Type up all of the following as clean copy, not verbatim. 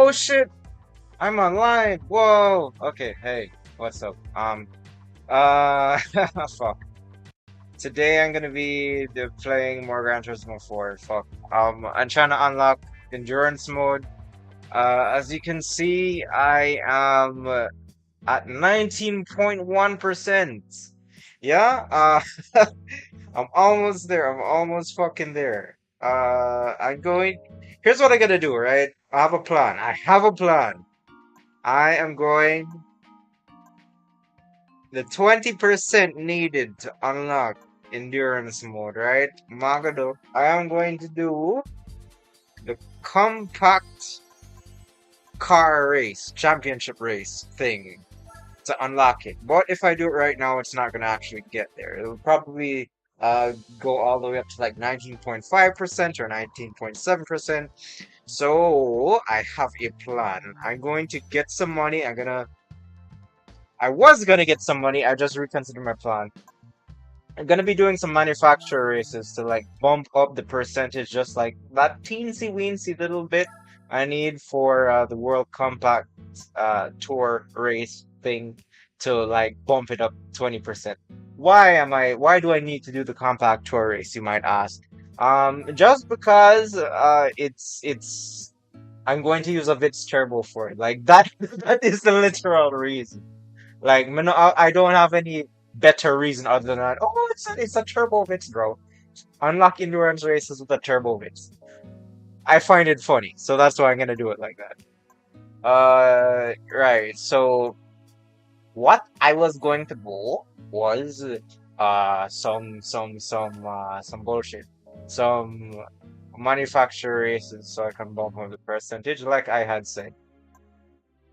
Oh shit! I'm online. Whoa. Okay. Hey, what's up? Fuck. Today I'm gonna be playing more Gran Turismo 4. Fuck. I'm trying to unlock endurance mode. As you can see, I am at 19.1%. Yeah. I'm almost there. I'm almost fucking there. I'm going. Here's what I'm gonna do. Right? I have a plan. I have a plan. I am going the 20% needed to unlock endurance mode, right? Magado. I am going to do the compact car race, championship race thing to unlock it. But if I do it right now, it's not gonna actually get there. It'll probably go all the way up to like 19.5% or 19.7%. So I have a plan. I'm going to get some money. I was gonna get some money. I just reconsidered my plan. I'm gonna be doing some manufacturer races to like bump up the percentage, just like that teensy weensy little bit I need for the World Compact Tour race thing to like bump it up 20%. Why do I need to do the Compact Tour race, you might ask? Just because it's I'm going to use a Vitz Turbo for it. Like that that is the literal reason. Like, I don't have any better reason other than that. Oh, it's a turbo bits, bro. Unlock endurance races with a turbo bits. I find it funny, so that's why I'm gonna do it like that. Right. So what I was going to do was some bullshit, some manufacturer races, so I can bump up the percentage, like I had said.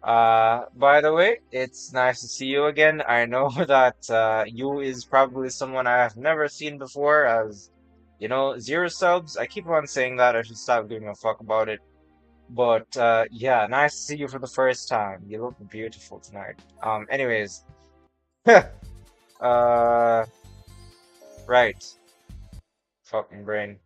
By the way, it's nice to see you again. I know that you is probably someone I have never seen before, as you know, zero subs. I keep on saying that I should stop giving a fuck about it. But yeah, nice to see you for the first time. You look beautiful tonight. Anyways, uh, right, fucking brain.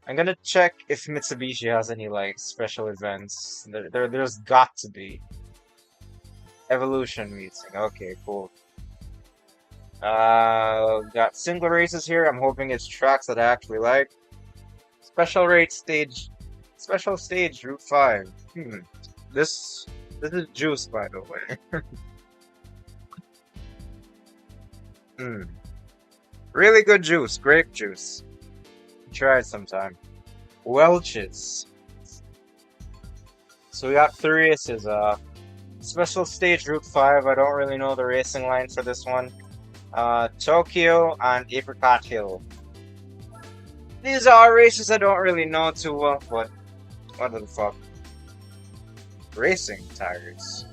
I'm gonna check if Mitsubishi has any like special events. There's got to be. Evolution meeting. Okay, cool. Got single races here. I'm hoping it's tracks that I actually like. Special rate stage, special stage Route 5. This this is juice, by the way. Hmm. Really good juice, grape juice. Try it sometime. Welch's. So we got three races. Special stage Route 5. I don't really know the racing line for this one. Tokyo and Apricot Hill. These are races I don't really know too well, but what the fuck? Racing tires.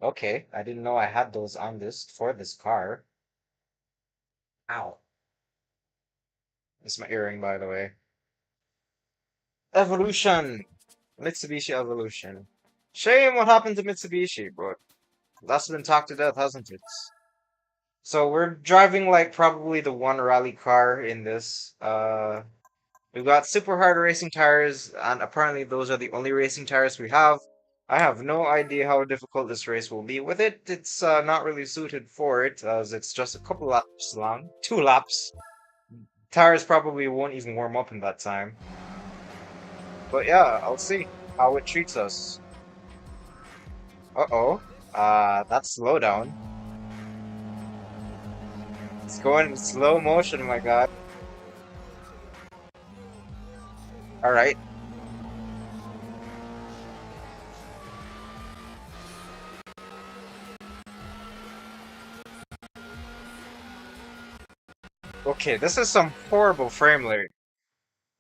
Okay, I didn't know I had those on this for this car. Ow. It's my earring, by the way. Evolution! Mitsubishi Evolution. Shame what happened to Mitsubishi, but that's been talked to death, hasn't it? So we're driving like probably the one rally car in this. We've got super hard racing tires, and apparently those are the only racing tires we have. I have no idea how difficult this race will be. With it, it's not really suited for it, as it's just a couple laps long. 2 laps. Tires probably won't even warm up in that time. But yeah, I'll see how it treats us. Uh-oh. That's slowdown. It's going in slow motion, my god. Alright. Okay, this is some horrible frame rate.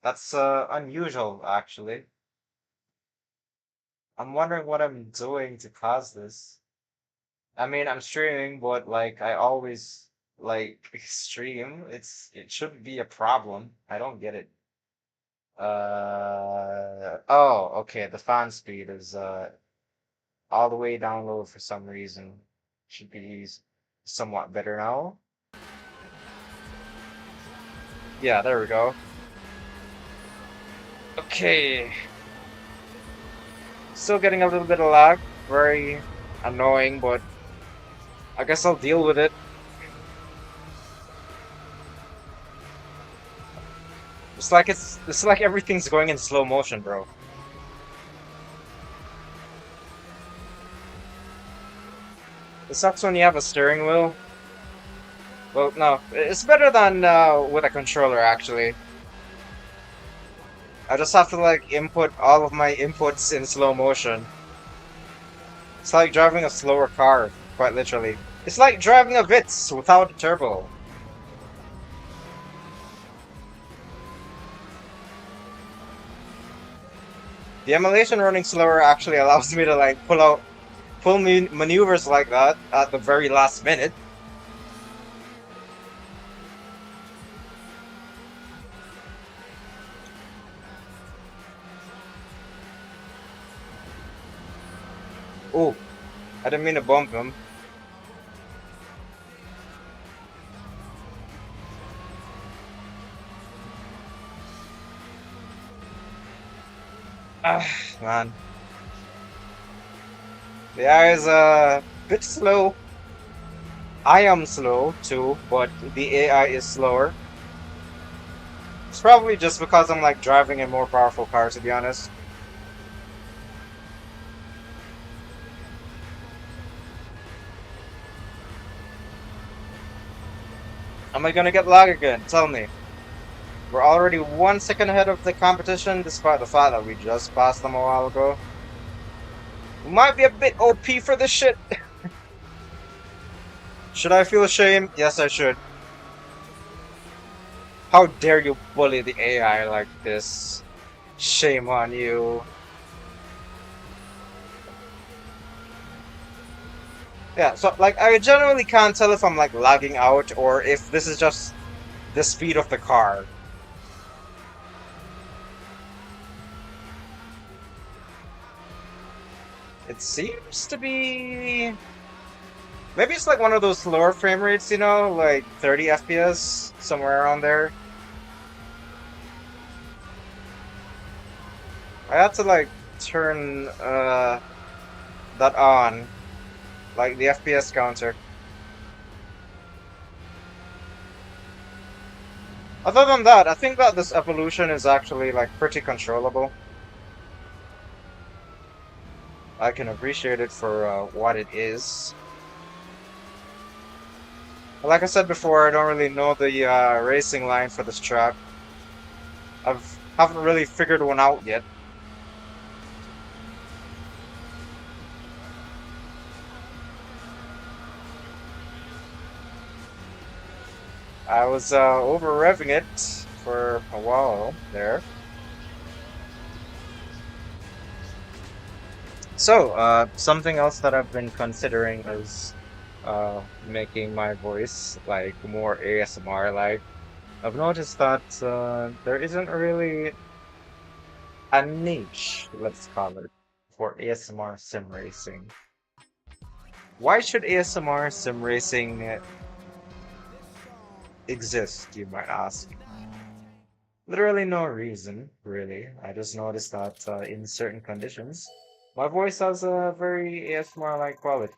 That's unusual, actually. I'm wondering what I'm doing to cause this. I mean, I'm streaming, but like I always like stream. It shouldn't be a problem. I don't get it. Oh, okay. The fan speed is all the way down low for some reason. Should be somewhat better now. Yeah, there we go. Okay. Still getting a little bit of lag. Very annoying, but I guess I'll deal with it. It's like everything's going in slow motion, bro. It sucks when you have a steering wheel. Well, no, it's better than with a controller actually. I just have to like input all of my inputs in slow motion. It's like driving a slower car, quite literally. It's like driving a Vitz without a turbo. The emulation running slower actually allows me to like pull maneuvers like that at the very last minute. Oh, I didn't mean to bump him. Ah, man. The AI is a bit slow. I am slow too, but the AI is slower. It's probably just because I'm like driving a more powerful car, to be honest. Am I gonna get lag again? Tell me. We're already 1 second ahead of the competition, despite the fact that we just passed them a while ago. We might be a bit OP for this shit. Should I feel ashamed? Yes, I should. How dare you bully the AI like this? Shame on you. Yeah, so like I generally can't tell if I'm like lagging out or if this is just the speed of the car. It seems to be maybe it's like one of those lower frame rates, you know, like 30 FPS, somewhere around there. I had to like turn that on, like the FPS counter. Other than that, I think that this evolution is actually like pretty controllable. I can appreciate it for what it is. Like I said before, I don't really know the racing line for this track. Haven't really figured one out yet. I was over revving it for a while there. So, something else that I've been considering is making my voice like more ASMR like. I've noticed that there isn't really a niche, let's call it, for ASMR sim racing. Why should ASMR sim racing exist, you might ask? Literally no reason, really. I just noticed that in certain conditions, my voice has a very ASMR-like quality.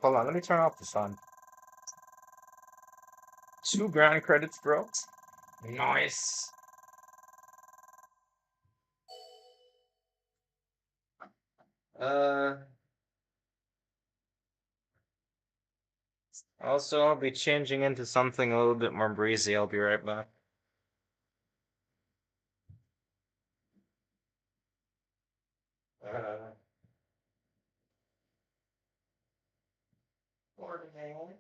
Hold on, let me turn off the sun. 2 grand credits, bro. Nice. Uh, Also, I'll be changing into something a little bit more breezy. I'll be right back. Uh, Ordinary.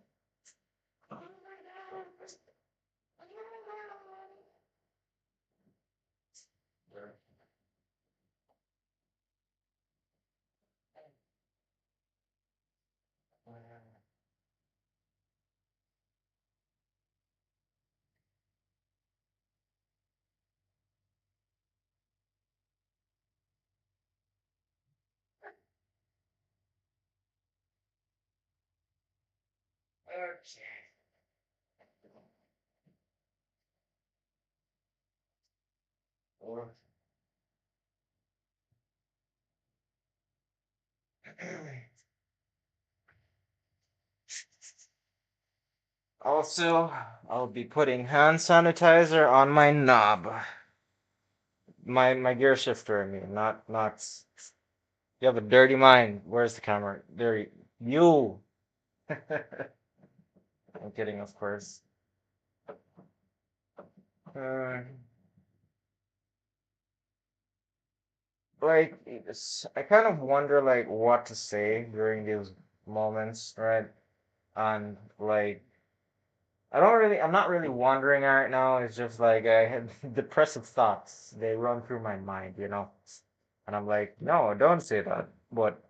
Okay. Or Also, I'll be putting hand sanitizer on my knob. My gear shifter, I mean, not. You have a dirty mind. Where's the camera? There, you. I'm kidding, of course. Uh, like, I kind of wonder like what to say during these moments, right? And like, I'm not really wondering right now. It's just like I had depressive thoughts. They run through my mind. And I'm like, no, don't say that. But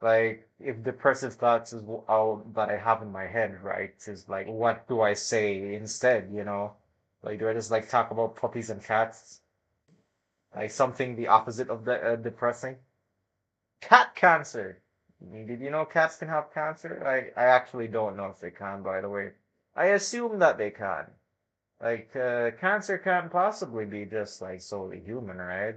like, if depressive thoughts is all that I have in my head, right? Is like, what do I say instead? Like, do I just like talk about puppies and cats? Like something the opposite of the depressing? Cat cancer. Did you know cats can have cancer? I actually don't know if they can, by the way. I assume that they can. Like, cancer can't possibly be just like solely human, right?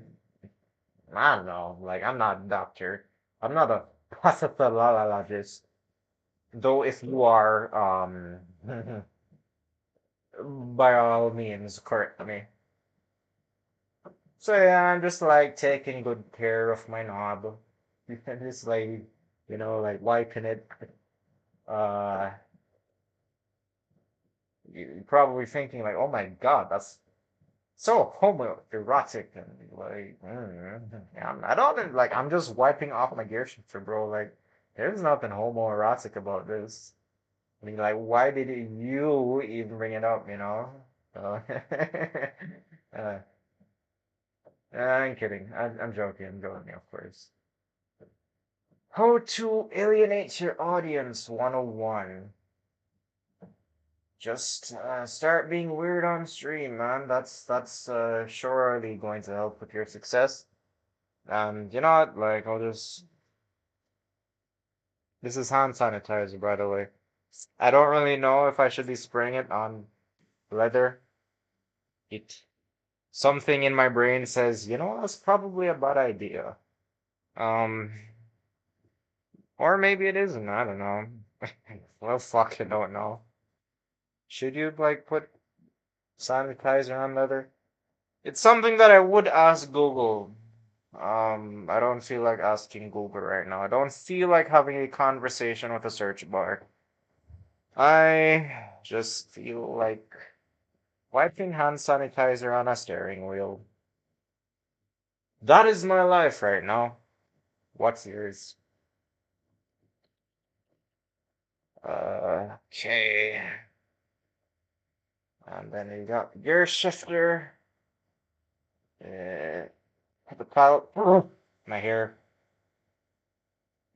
I don't know. Like, I'm not a doctor. I'm not a pathologist. Though if you are, by all means, correct me. So yeah, I'm just like taking good care of my knob. And just like, like wiping it. Uh, you're probably thinking like, oh my God, that's so homoerotic and like, yeah, I don't like. I'm just wiping off my gear shifter, bro. Like, there's nothing homoerotic about this. I mean, like, why did you even bring it up? So, uh, I'm kidding. I'm joking. I'm joking, of course. How to alienate your audience 101. Just start being weird on stream, man. That's surely going to help with your success. And you know what? Like, I'll just. This is hand sanitizer, by the way. I don't really know if I should be spraying it on leather. It Something in my brain says, that's probably a bad idea. Um, or maybe it isn't. I don't know. Well, fuck, I don't know. Should you like put sanitizer on leather? It's something that I would ask Google. I don't feel like asking Google right now. I don't feel like having a conversation with a search bar. I just feel like wiping hand sanitizer on a steering wheel. That is my life right now. What's yours? Okay. And then you got the gear shifter. Uh, the palette. My hair.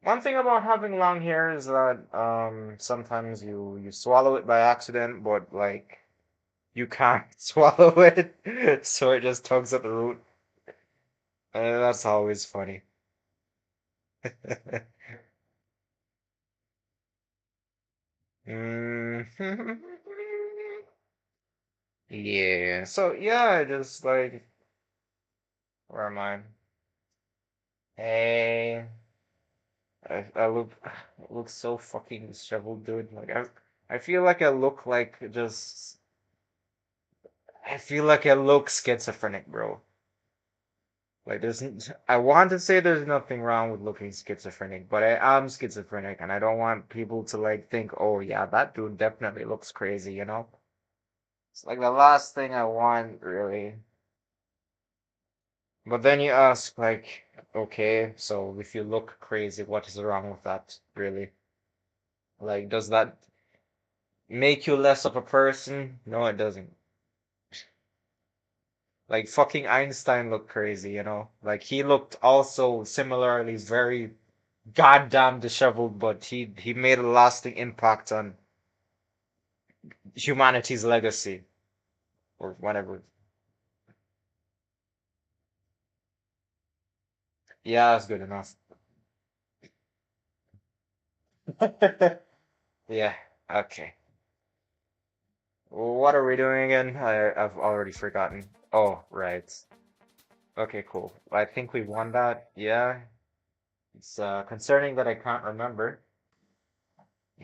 One thing about having long hair is that sometimes you swallow it by accident, but like you can't swallow it, so it just tugs at the root. That's always funny. Mm. Yeah. So yeah, just like where am I? Hey, I look so fucking disheveled, dude. Like I feel like I look like just I feel like I look schizophrenic, bro. Like I want to say there's nothing wrong with looking schizophrenic, but I am schizophrenic, and I don't want people to like think, oh yeah, that dude definitely looks crazy. It's like the last thing I want, really. But then you ask, like, okay, so if you look crazy, what is wrong with that, really? Like, does that make you less of a person? No, it doesn't. Like, fucking Einstein looked crazy. Like, he looked also similarly very goddamn disheveled, but he made a lasting impact on humanity's legacy or whatever. Yeah, that's good enough. Yeah, okay. What are we doing again? I've already forgotten. Oh, right. Okay, cool. I think we won that. Yeah. It's concerning that I can't remember,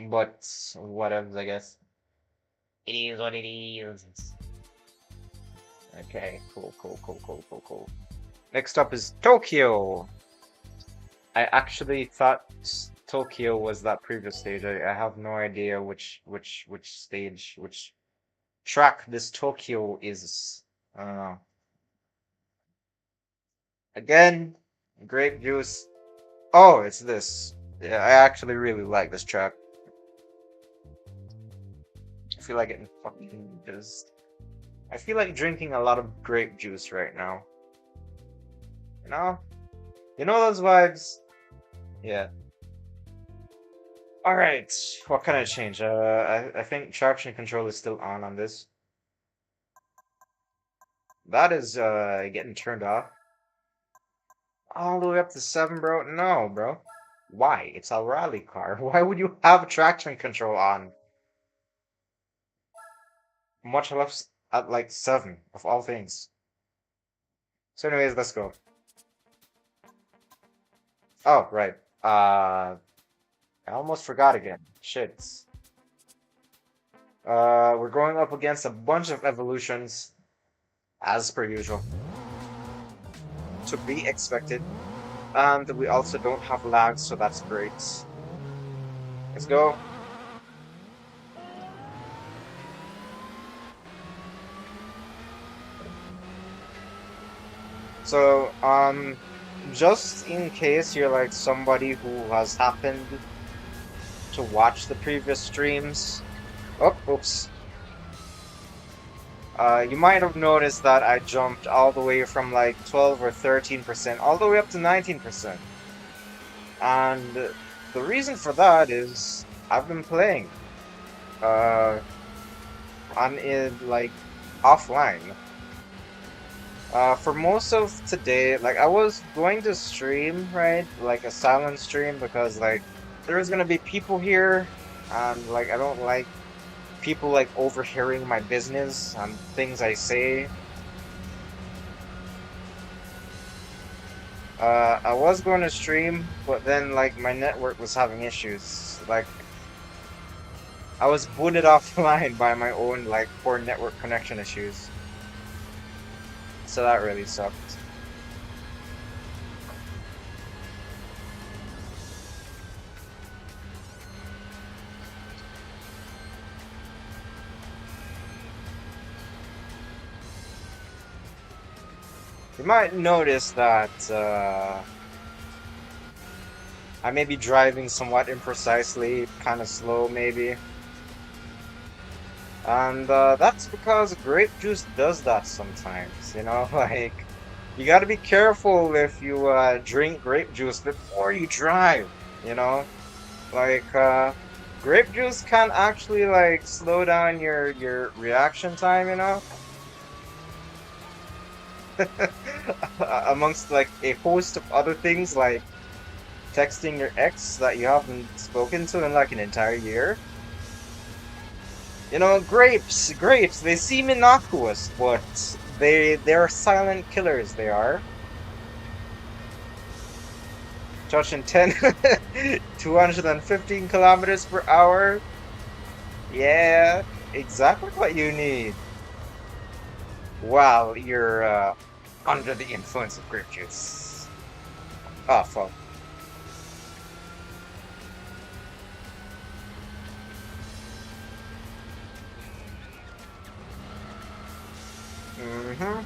but whatever, I guess. It is what it is. Okay, cool, cool, cool, cool, cool, cool. Next up is Tokyo. I actually thought Tokyo was that previous stage. I have no idea which stage, which track this Tokyo is. I don't know. Again, grape juice. Oh, it's this. Yeah, I actually really like this track. I feel like getting fucking just. I feel like drinking a lot of grape juice right now. You know? You know those vibes? Yeah. Alright, what can I change? I think traction control is still on this. That is getting turned off. All the way up to 7, bro? No, bro. Why? It's a rally car. Why would you have traction control on? Much less at like 7, of all things. So anyways, let's go. Oh, right. I almost forgot again. Shit. We're going up against a bunch of evolutions, as per usual. To be expected. And we also don't have lag, so that's great. Let's go. So, just in case you're like somebody who has happened to watch the previous streams. Oh, oops. You might have noticed that I jumped all the way from like 12 or 13% all the way up to 19%. And the reason for that is I've been playing on it like offline. For most of today, like I was going to stream, right? Like a silent stream because like there's gonna be people here and like I don't like people like overhearing my business and things I say. I was going to stream, but then like my network was having issues. Like I was booted offline by my own like poor network connection issues. So that really sucked. You might notice that I may be driving somewhat imprecisely, kind of slow maybe. And that's because grape juice does that sometimes, you know? Like, you gotta be careful if you drink grape juice before you drive, you know? Like, grape juice can actually, like, slow down your reaction time, you know? Amongst, like, a host of other things, like texting your ex that you haven't spoken to in, like, an entire year. You know, grapes, they seem innocuous, but they're silent killers, they are. Touching 10, 215 kilometers per hour. Yeah, exactly what you need while you're under the influence of grape juice. Oh, fuck. Mm-hmm.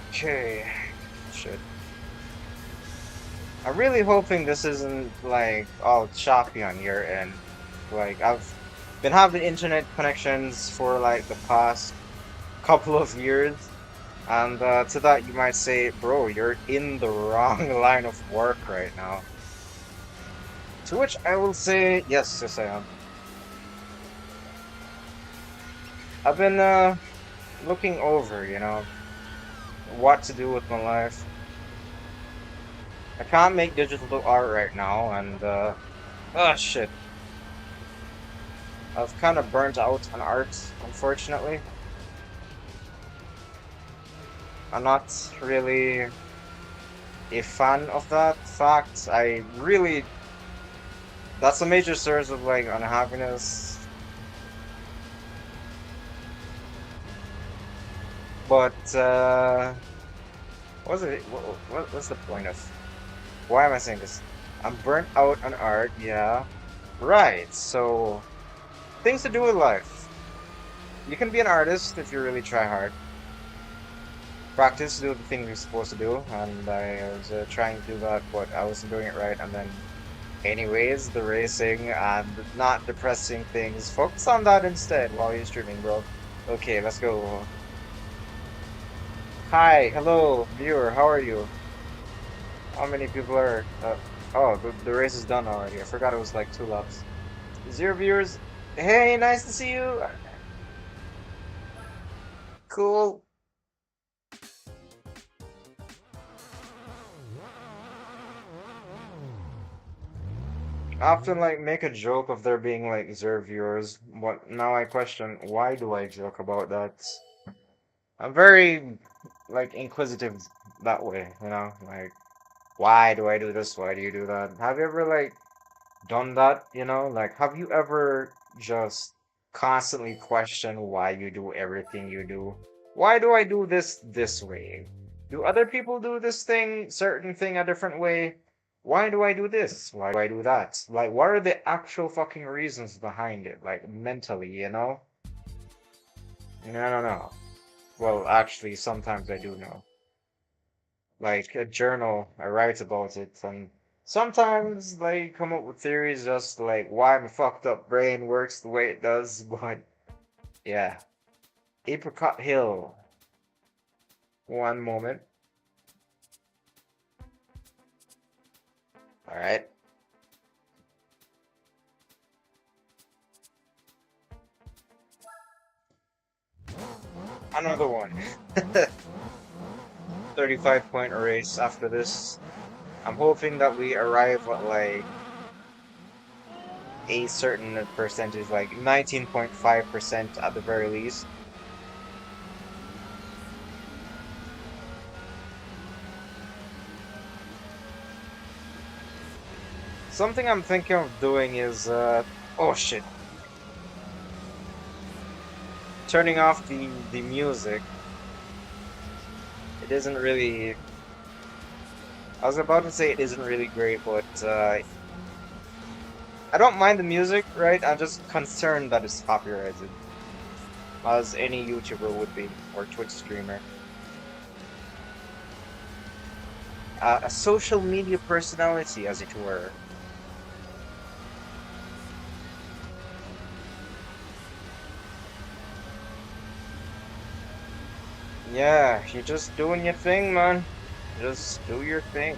Okay. Shit. I'm really hoping this isn't like all choppy on your end. Like I've been having internet connections for like the past couple of years, and to that you might say, bro, you're in the wrong line of work right now. To which I will say, yes, yes I am. I've been looking over, you know, what to do with my life. I can't make digital art right now, and oh shit. I've kind of burnt out on art, unfortunately. I'm not really a fan of that fact. I really, that's a major source of like unhappiness. But what's it? What's the point of? Why am I saying this? I'm burnt out on art. Yeah, right. So things to do with life. You can be an artist if you really try hard. Practice, do the things you're supposed to do, and I was trying to do that, but I wasn't doing it right, and then anyways, the racing and not depressing things. Focus on that instead while you're streaming, bro. Okay, let's go. Hi, hello, viewer. How are you? How many people are? Oh, the race is done already. I forgot it was like 2 laps. 0 viewers. Hey, nice to see you. Cool. I often like make a joke of there being like 0 viewers, but now I question why do I joke about that? I'm very like inquisitive that way, you know? Like why do I do this? Why do you do that? Have you ever like done that, you know? Like have you ever just constantly questioned why you do everything you do? Why do I do this way? Do other people do this certain thing a different way? Why do I do this? Why do I do that? Like what are the actual fucking reasons behind it? Like mentally, you know? No, no, no. Well, actually, sometimes I do know. Like a journal, I write about it, and sometimes like come up with theories just like why my fucked up brain works the way it does. But yeah, Apricot Hill. One moment. All right, another one. 35-point race after this. I'm hoping that we arrive at like a certain percentage, like 19.5% at the very least. Something I'm thinking of doing is, oh shit, turning off the music. It isn't really. I was about to say it isn't really great, but I don't mind the music, right? I'm just concerned that it's copyrighted, as any YouTuber would be or Twitch streamer. A social media personality, as it were. Yeah, you're just doing your thing, man. Just do your thing.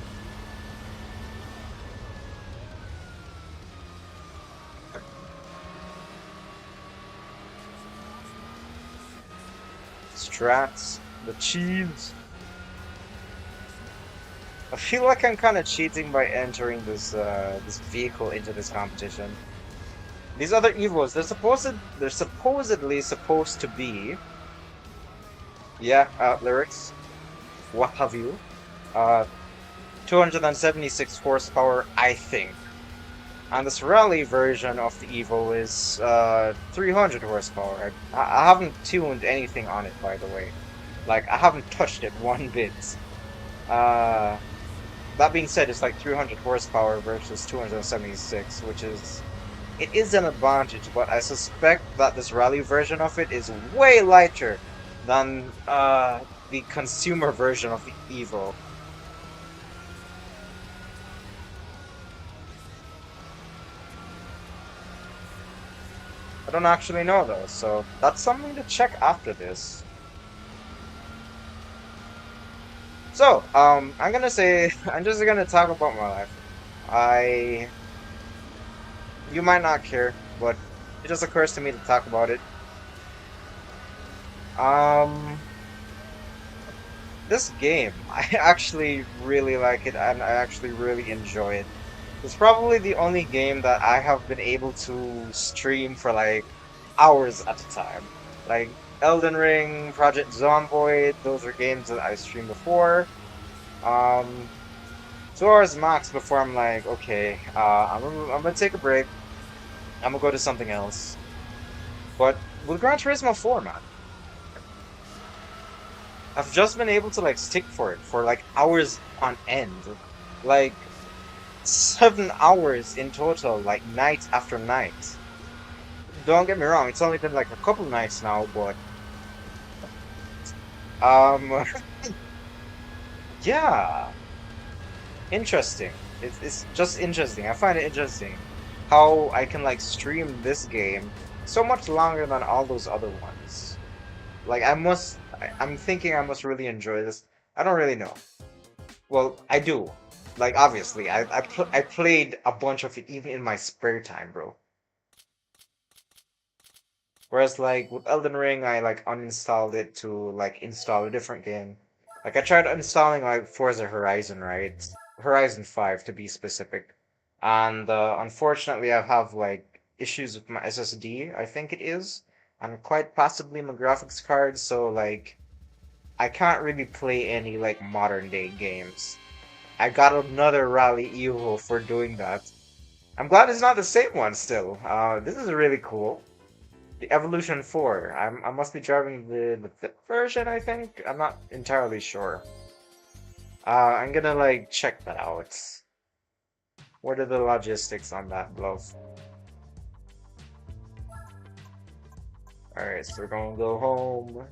Strats, the cheese. I feel like I'm kind of cheating by entering this vehicle into this competition. These other Evos, they're supposedly supposed to be, yeah, lyrics. What have you? Uh, 276 horsepower, I think. And this rally version of the Evo is 300 horsepower. I haven't tuned anything on it, by the way. Like, I haven't touched it one bit. Uh, that being said, it's like 300 horsepower versus 276, which is it is an advantage, but I suspect that this rally version of it is way lighter than the consumer version of the Evo. I don't actually know though, so that's something to check after this. So, I'm gonna say I'm just gonna talk about my life. I You might not care, but it just occurs to me to talk about it. Um, this game, I actually really like it and I actually really enjoy it. It's probably the only game that I have been able to stream for like hours at a time. Like Elden Ring, Project Zomboid, those are games that I streamed before. Um, 2 hours max before I'm like, okay, I'm gonna take a break. I'm gonna go to something else. But with Gran Turismo 4, man, I've just been able to like stick for it for like hours on end. Like 7 hours in total, like night after night. Don't get me wrong, it's only been like a couple nights now, but um yeah, interesting. It's just interesting. I find it interesting how I can like stream this game so much longer than all those other ones. Like I'm thinking I must really enjoy this. I don't really know. Well, I do. Like obviously, I played a bunch of it even in my spare time, bro. Whereas like with Elden Ring, I like uninstalled it to like install a different game. Like I tried installing like Forza Horizon, right? Horizon 5 to be specific. And unfortunately, I have like issues with my SSD, I think it is, and quite possibly my graphics card, so like I can't really play any like modern day games. I got another Rally Evo for doing that. I'm glad it's not the same one still. This is really cool. The Evolution 4. I must be driving the fifth version, I think. I'm not entirely sure. I'm gonna like check that out. What are the logistics on that, love? Alright, so we're gonna go home.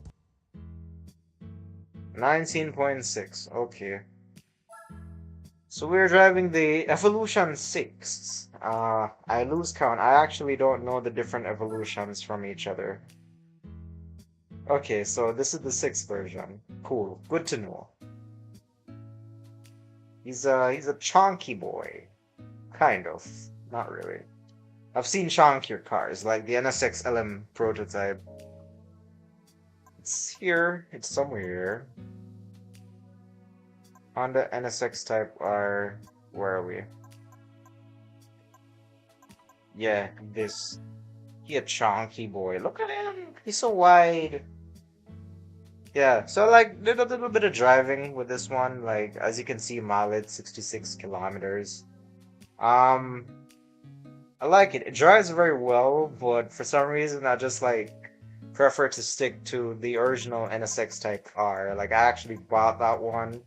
19.6. Okay. So we're driving the Evolution 6. I lose count. I actually don't know the different evolutions from each other. Okay, so this is the sixth version. Cool. Good to know. He's a chonky boy. Kind of. Not really. I've seen chonkier cars, like the NSX LM prototype. It's here. It's somewhere here. Honda NSX type are... Where are we? Yeah, this. He a chonky boy. Look at him. He's so wide. Yeah, so like did a little bit of driving with this one. Like as you can see, mileage 66 kilometers. Um, I like it. It drives very well, but for some reason I just like prefer to stick to the original NSX type car. Like I actually bought that one,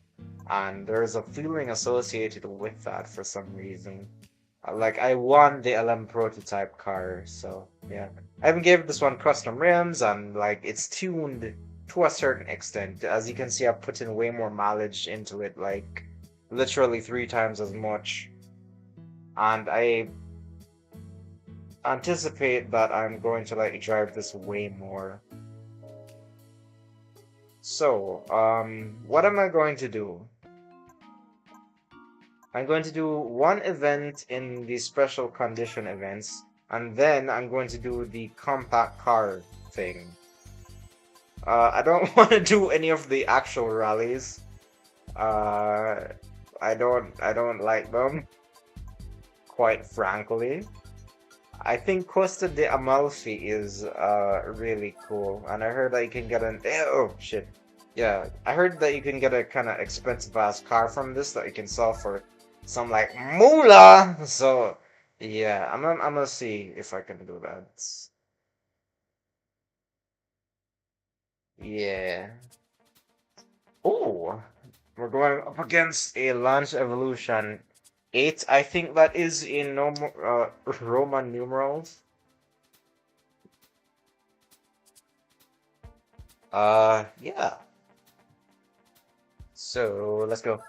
and there's a feeling associated with that for some reason. Like I won the LM prototype car, so yeah. I even gave this one custom rims and like it's tuned to a certain extent. As you can see, I've put in way more mileage into it, like literally 3 times as much. And I anticipate that I'm going to like drive this way more. So, what am I going to do? I'm going to do one event in the special condition events, and then I'm going to do the compact car thing. I don't want to do any of the actual rallies. Uh, I don't like them, quite frankly. I think Costa de Amalfi is really cool, and I heard that you can get an oh shit. Yeah, I heard that you can get a kind of expensive ass car from this that you can sell for some like moolah. So yeah, I'm gonna see if I can do that. Yeah. Oh, we're going up against a Launch Evolution 8. I think that is in Roman numerals. Yeah. So let's go.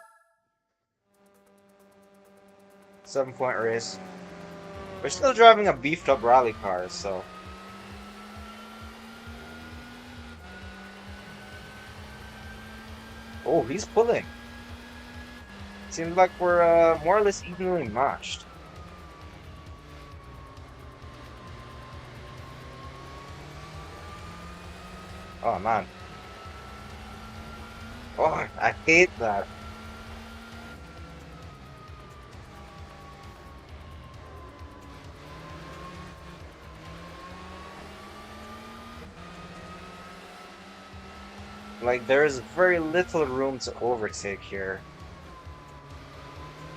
7 point race. We're still driving a beefed up rally car, so. Oh, he's pulling. Seems like we're more or less evenly matched. Oh man. Oh, I hate that. Like, there is very little room to overtake here.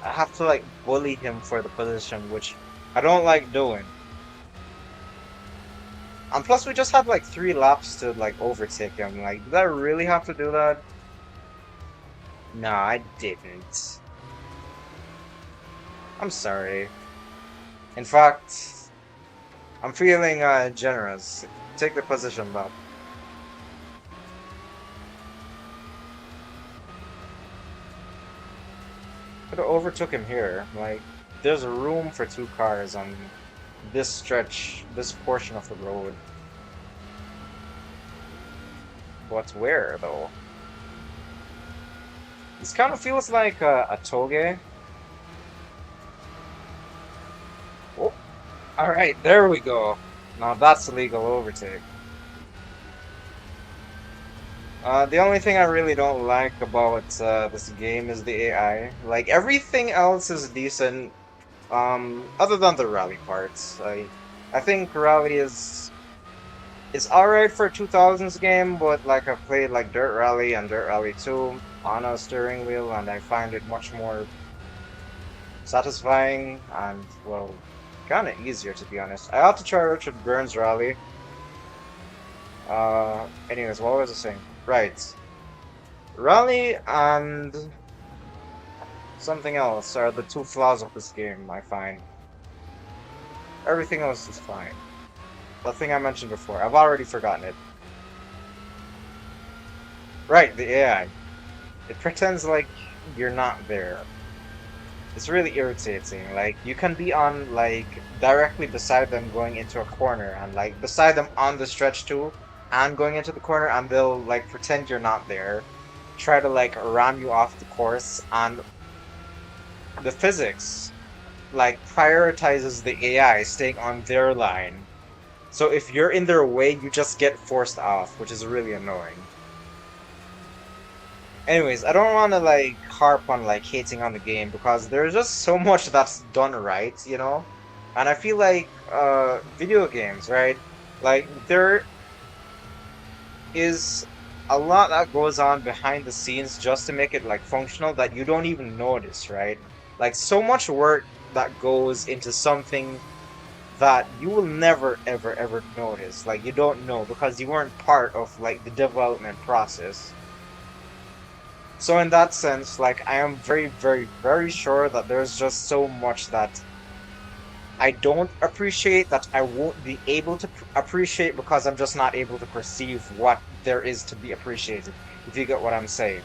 I have to, like, bully him for the position, which I don't like doing. And plus, we just had, like, 3 laps to, like, overtake him. Like, did I really have to do that? No, I didn't. I'm sorry. In fact, I'm feeling generous. Take the position back. Could have overtook him here. Like, there's room for 2 cars on this stretch, this portion of the road. But where, though? This kind of feels like a toge. Oh, alright, there we go. Now that's a legal overtake. The only thing I really don't like about this game is the AI. Like, everything else is decent, other than the rally parts. I think rally is alright for a 2000s game, but like I've played like Dirt Rally and Dirt Rally 2 on a steering wheel, and I find it much more satisfying and, well, kind of easier, to be honest. I ought to try Richard Burns Rally. Anyways, what was I saying? Right. Rally and something else are the 2 flaws of this game, I find. Everything else is fine. The thing I mentioned before, I've already forgotten it. Right, the AI. It pretends like you're not there. It's really irritating. Like, you can be on, like, directly beside them going into a corner, and, like, beside them on the stretch too, and going into the corner, and they'll, like, pretend you're not there, try to, like, ram you off the course, and the physics, like, prioritizes the AI staying on their line. So if you're in their way, you just get forced off, which is really annoying. Anyways, I don't want to like harp on like hating on the game because there's just so much that's done right, you know? And I feel like video games, right? Like there is a lot that goes on behind the scenes just to make it like functional that you don't even notice, right? Like so much work that goes into something that you will never ever notice. Like you don't know because you weren't part of like the development process. So in that sense, like I am very sure that there's just so much that I don't appreciate that I won't be able to appreciate because I'm just not able to perceive what there is to be appreciated, if you get what I'm saying.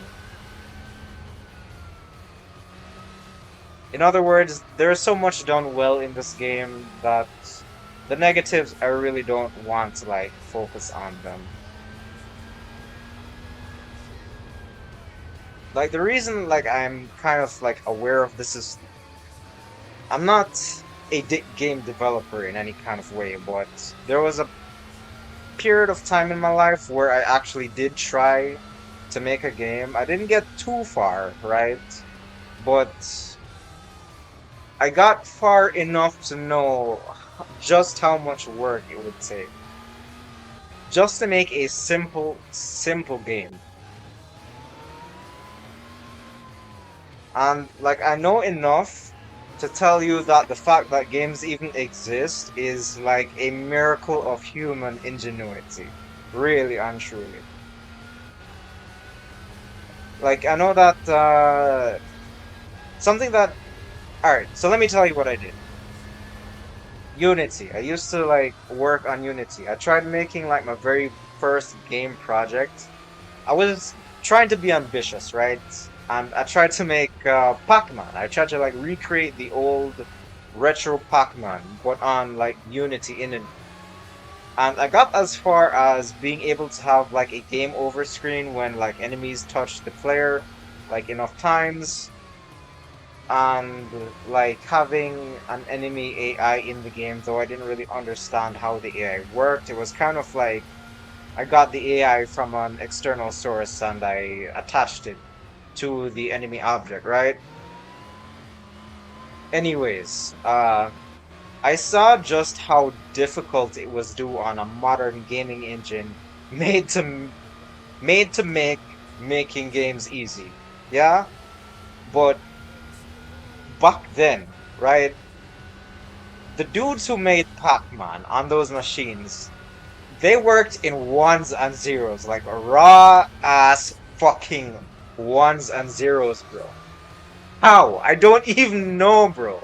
In other words, there's so much done well in this game that the negatives I really don't want to like focus on them. Like the reason like I'm kind of like aware of this is I'm not a game developer in any kind of way, but there was a period of time in my life where I actually did try to make a game. I didn't get too far, right? But I got far enough to know just how much work it would take just to make a simple game. And like I know enough to tell you that the fact that games even exist is like a miracle of human ingenuity. Really and truly. Like I know that something that alright, so let me tell you what I did. Unity. I used to like work on Unity. I tried making like my very first game project. I was trying to be ambitious, right? And I tried to make Pac-Man. I tried to like recreate the old retro Pac-Man, but on like Unity in it. And I got as far as being able to have like a game over screen when like enemies touch the player like enough times, and like having an enemy AI in the game, though I didn't really understand how the AI worked. It was kind of like I got the AI from an external source and I attached it to the enemy object, right? Anyways, I saw just how difficult it was to do on a modern gaming engine made to made to make making games easy. Yeah, but back then, right? The dudes who made Pac-Man on those machines, they worked in ones and zeros, like raw ass fucking ones and zeros, bro. How? I don't even know, bro.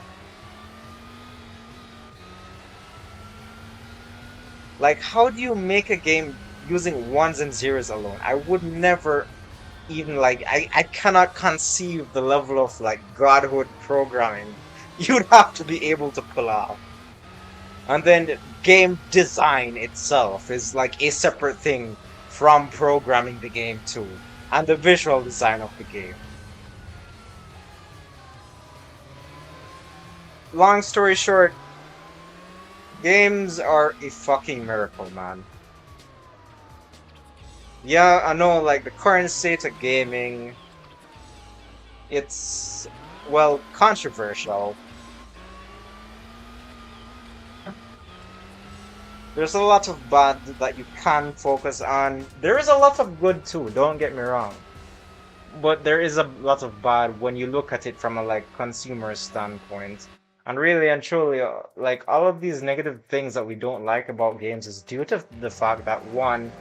Like, how do you make a game using ones and zeros alone? I would never even like I cannot conceive the level of like godhood programming you'd have to be able to pull off. And then game design itself is like a separate thing from programming the game too. And the visual design of the game. Long story short, games are a fucking miracle, man. Yeah, I know like the current state of gaming, it's well controversial. There's a lot of bad that you can focus on. There is a lot of good too, don't get me wrong. But there is a lot of bad when you look at it from a like consumer standpoint. And really and truly, like all of these negative things that we don't like about games is due to the fact that one,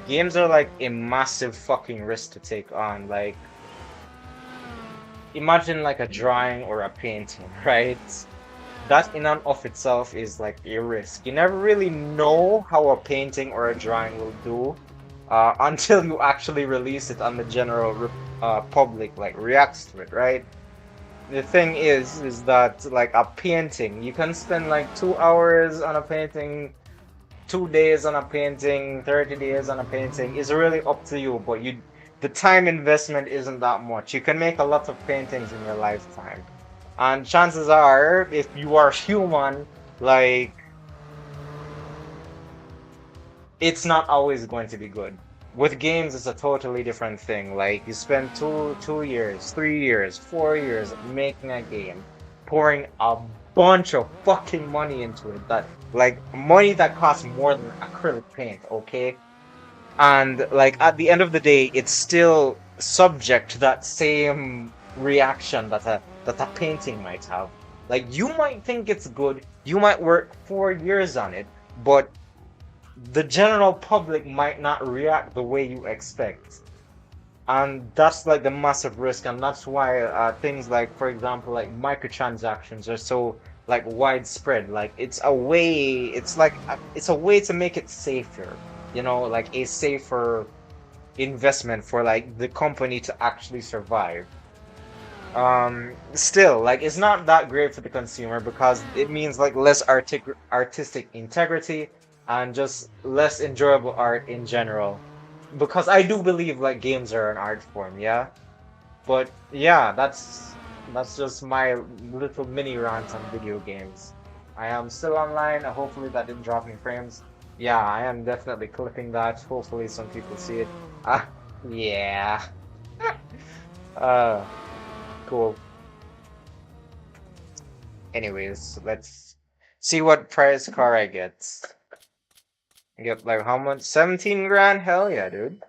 games are like a massive fucking risk to take on. Like imagine like a drawing or a painting, right? That in and of itself is like a risk. You never really know how a painting or a drawing will do until you actually release it and the general public like reacts to it, right? The thing is that like a painting, you can spend like 2 hours on a painting, 2 days on a painting, 30 days on a painting. It's really up to you, but the time investment isn't that much. You can make a lot of paintings in your lifetime. And chances are, if you are human, like it's not always going to be good. With games, it's a totally different thing. Like you spend 2 years, 3 years, 4 years making a game, pouring a bunch of fucking money into it. That like money that costs more than acrylic paint, okay? And like at the end of the day, it's still subject to that same reaction that a painting might have. Like you might think it's good, you might work 4 years on it, but the general public might not react the way you expect. And that's like the massive risk, and that's why things like, for example, like microtransactions are so like widespread. Like it's a way to make it safer, like a safer investment for like the company to actually survive. Still, like it's not that great for the consumer because it means like less artistic integrity and just less enjoyable art in general. Because I do believe like games are an art form, yeah. But yeah, that's just my little mini rant on video games. I am still online. Hopefully that didn't drop any frames. Yeah, I am definitely clipping that. Hopefully some people see it. Ah, yeah. Uh, cool. Anyways, let's see what price car I get. I get like how much? 17 grand? Hell yeah, dude.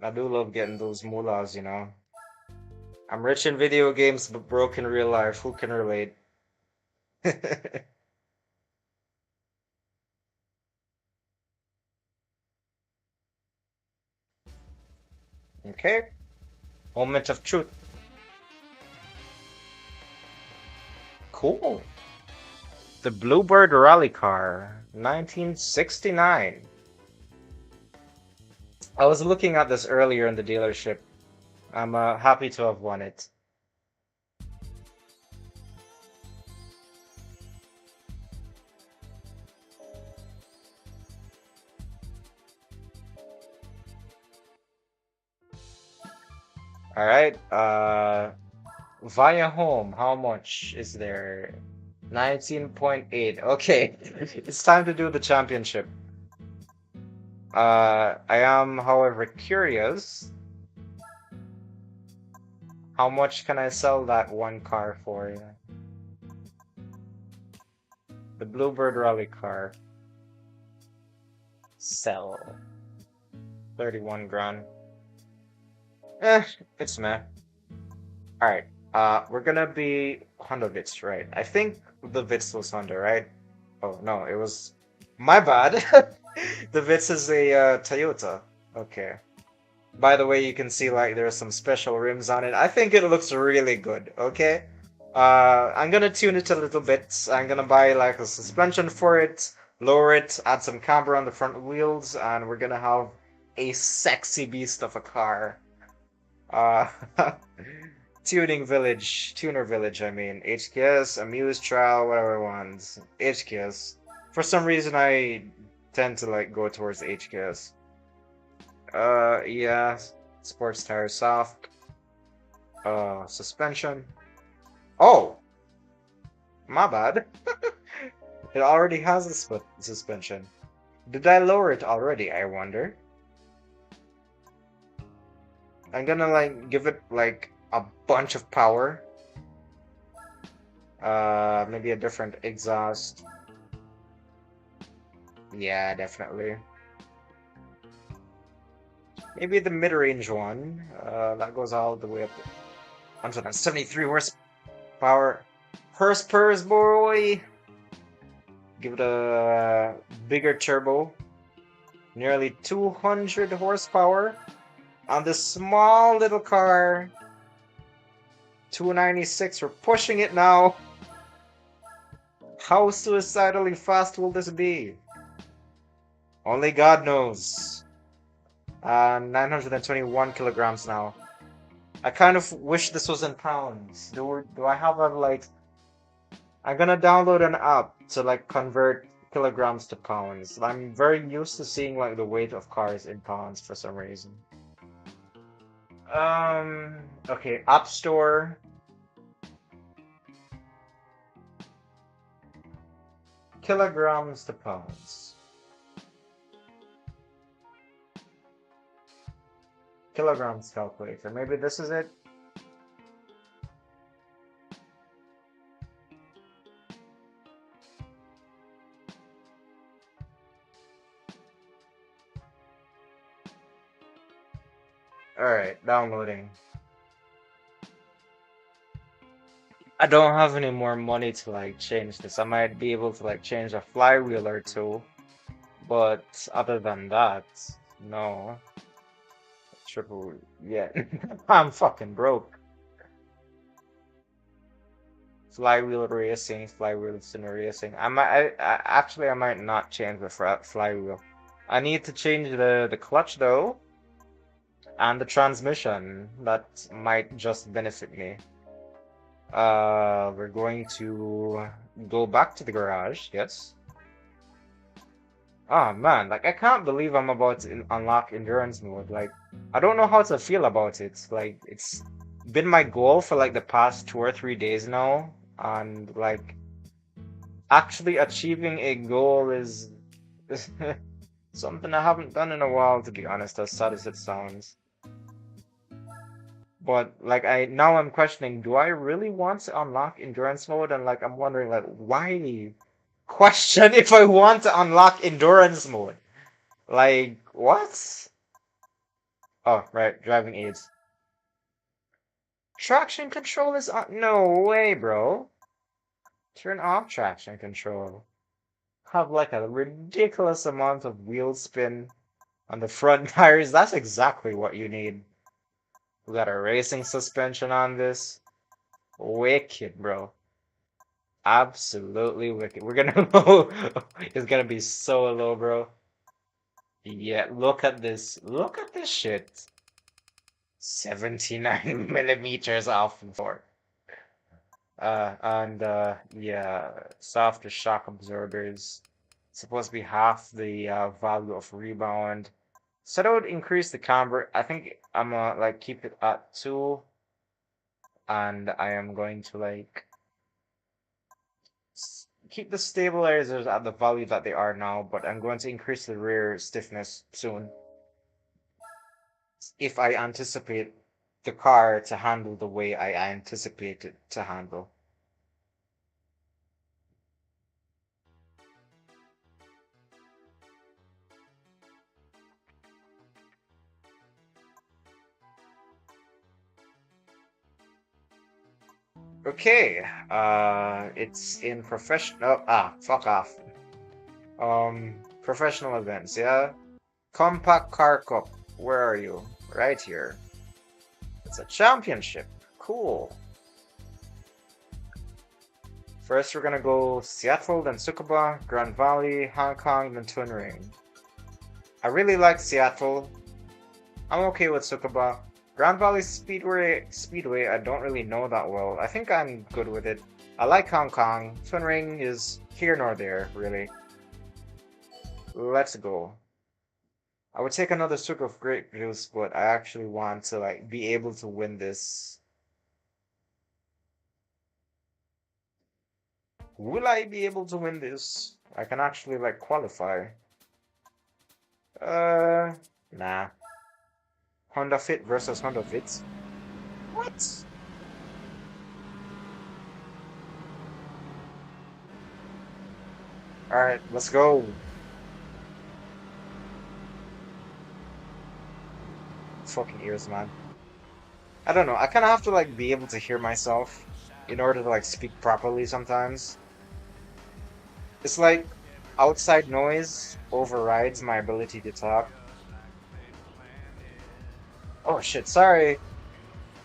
I do love getting those moolahs. I'm rich in video games, but broke in real life. Who can relate? Okay. Moment of truth. Cool. The Bluebird Rally Car, 1969. I was looking at this earlier in the dealership. I'm happy to have won it. All right. Via home, how much is there? 19.8. Okay. It's time to do the championship. I am, however, curious. How much can I sell that one car for? The Bluebird Rally car. Sell. 31 grand. Eh, it's meh. Alright. We're gonna be Honda Vitz, right? I think the Vitz was Honda, right? Oh, no, it was... My bad! The Vitz is a Toyota. Okay. By the way, you can see like there's some special rims on it. I think it looks really good, okay? I'm gonna tune it a little bit. I'm gonna buy like a suspension for it, lower it, add some camber on the front wheels, and we're gonna have a sexy beast of a car. Uh, Tuner Village, I mean. HKS, Amuse Trial, whatever ones. HKS. For some reason, I tend to like go towards HKS. Yeah. Sports tire soft. Suspension. Oh! My bad. It already has a suspension. Did I lower it already, I wonder? I'm gonna like give it like a bunch of power. Maybe a different exhaust. Yeah, definitely. Maybe the mid-range one. That goes all the way up to 173 horsepower. Horse boy! Give it a bigger turbo. Nearly 200 horsepower. On this small little car. 296, we're pushing it now. How suicidally fast will this be? Only God knows. 921 kilograms now. I kind of wish this was in pounds. Do I have a like... I'm gonna download an app to like convert kilograms to pounds. I'm very used to seeing like the weight of cars in pounds for some reason. Okay, App Store. Kilograms to pounds. Kilograms calculator. Maybe this is it. Alright, downloading. I don't have any more money to like change this. I might be able to like change a flywheel or two. But other than that, no. Triple, yeah. I'm fucking broke. Flywheel racing, flywheel sim racing. I might not change the flywheel. I need to change the clutch though, and the transmission. That might just benefit me. We're going to go back to the garage. Yes. Oh man, like I can't believe I'm about to unlock endurance mode. Like I don't know how to feel about it. Like it's been my goal for like the past 2 or 3 days now, and like actually achieving a goal is something I haven't done in a while, to be honest, as sad as it sounds. But like I'm questioning, do I really want to unlock endurance mode? And like I'm wondering like why question if I want to unlock endurance mode. Like what? Oh, right, driving aids. Traction control is on. No way, bro. Turn off traction control. Have like a ridiculous amount of wheel spin on the front tires. That's exactly what you need. We got a racing suspension on this. Wicked, bro. Absolutely wicked. We're gonna low. It's gonna be so low, bro. Yeah, look at this. Look at this shit. 79 millimeters off the floor. And yeah, softer shock absorbers. Supposed to be half the value of rebound. So that would increase the camber. I think I'm gonna like keep it at 2, and I am going to like keep the stabilizers at the value that they are now, but I'm going to increase the rear stiffness soon if I anticipate the car to handle the way I anticipate it to handle. Okay, it's in professional. Fuck off. Professional events, yeah? Compact Car Cup. Where are you? Right here. It's a championship. Cool. First, we're gonna go Seattle, then Tsukuba, Grand Valley, Hong Kong, then Twin Ring. I really like Seattle. I'm okay with Tsukuba. Grand Valley Speedway, I don't really know that well. I think I'm good with it. I like Hong Kong. Twin Ring is here nor there, really. Let's go. I would take another swig of grape juice, but I actually want to like be able to win this. Will I be able to win this? I can actually like qualify. Uh, nah. Honda Fit versus Honda Fit. What? All right, let's go. Fucking ears, man. I don't know. I kind of have to like be able to hear myself in order to like speak properly sometimes. It's like outside noise overrides my ability to talk. Oh shit, sorry.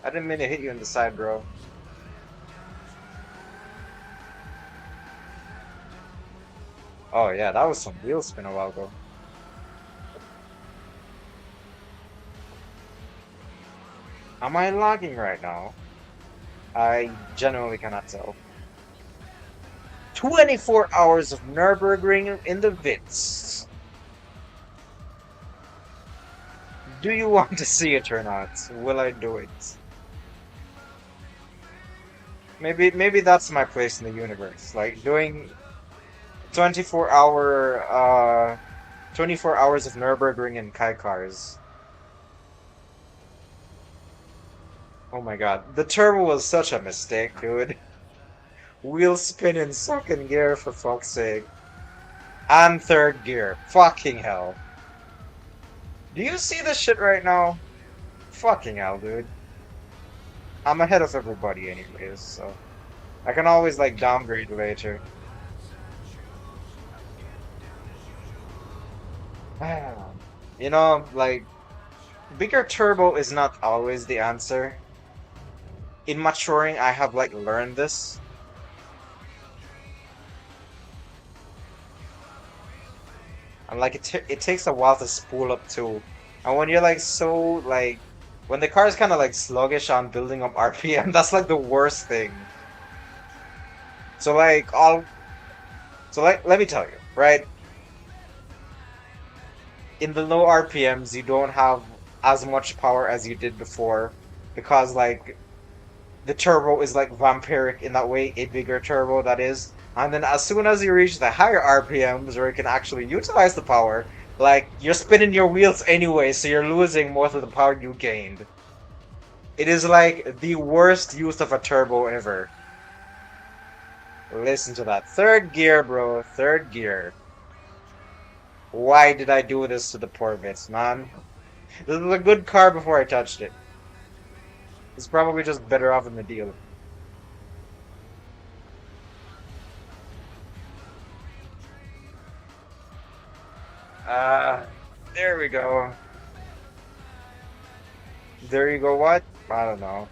I didn't mean to hit you in the side, bro. Oh yeah, that was some wheel spin a while ago. Am I lagging right now? I genuinely cannot tell. 24 hours of Nürburgring in the Vitz. Do you want to see it or not? Will I do it? Maybe that's my place in the universe. Like doing 24 hours of Nürburgring and Kai cars. Oh my god. The turbo was such a mistake, dude. Wheel spin in second gear for fuck's sake. And third gear. Fucking hell. Do you see this shit right now? Fucking hell, dude. I'm ahead of everybody anyways, so I can always like downgrade later. You know, like bigger turbo is not always the answer. In maturing, I have like learned this. And like it takes a while to spool up too. And when you're like so like when the car is kind of like sluggish on building up RPM, that's like the worst thing. So like all so like let me tell you, right? In the low RPMs, you don't have as much power as you did before because like the turbo is like vampiric in that way, a bigger turbo that is. And then as soon as you reach the higher RPMs where you can actually utilize the power, like you're spinning your wheels anyway, so you're losing most of the power you gained. It is like the worst use of a turbo ever. Listen to that. Third gear, bro. Third gear. Why did I do this to the poor bits, man? This was a good car before I touched it. It's probably just better off in the deal. Uh, there we go. There you go, what? I don't know.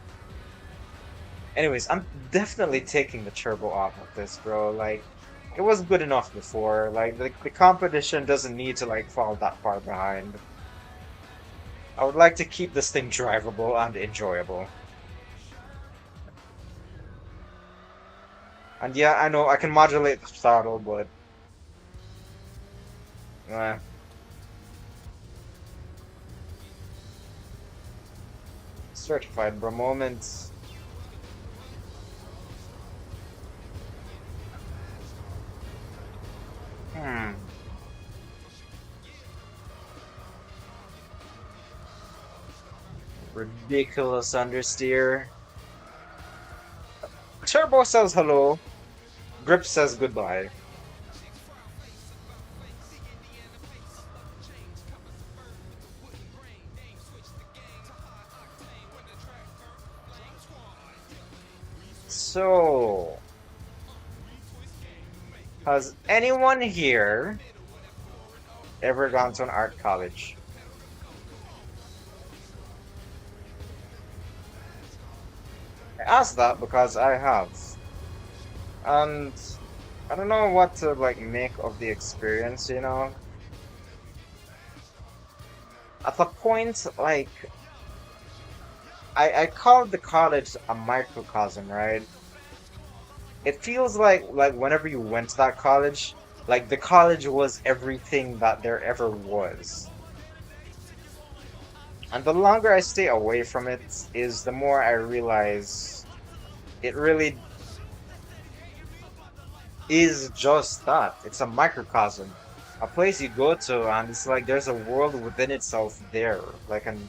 Anyways, I'm definitely taking the turbo off of this, bro. Like, it was good enough before. Like, the competition doesn't need to, like, fall that far behind. I would like to keep this thing drivable and enjoyable. And yeah, I know I can modulate the throttle, but eh. Certified bro moments. Hmm. Ridiculous understeer. Turbo says hello. Grip says goodbye. So, has anyone here ever gone to an art college? I asked that because I have. And I don't know what to like make of the experience, you know? At the point, like I called the college a microcosm, right? It feels like whenever you went to that college, like the college was everything that there ever was. And the longer I stay away from it is the more I realize it really is just that. It's a microcosm. A place you go to and it's like there's a world within itself there. Like an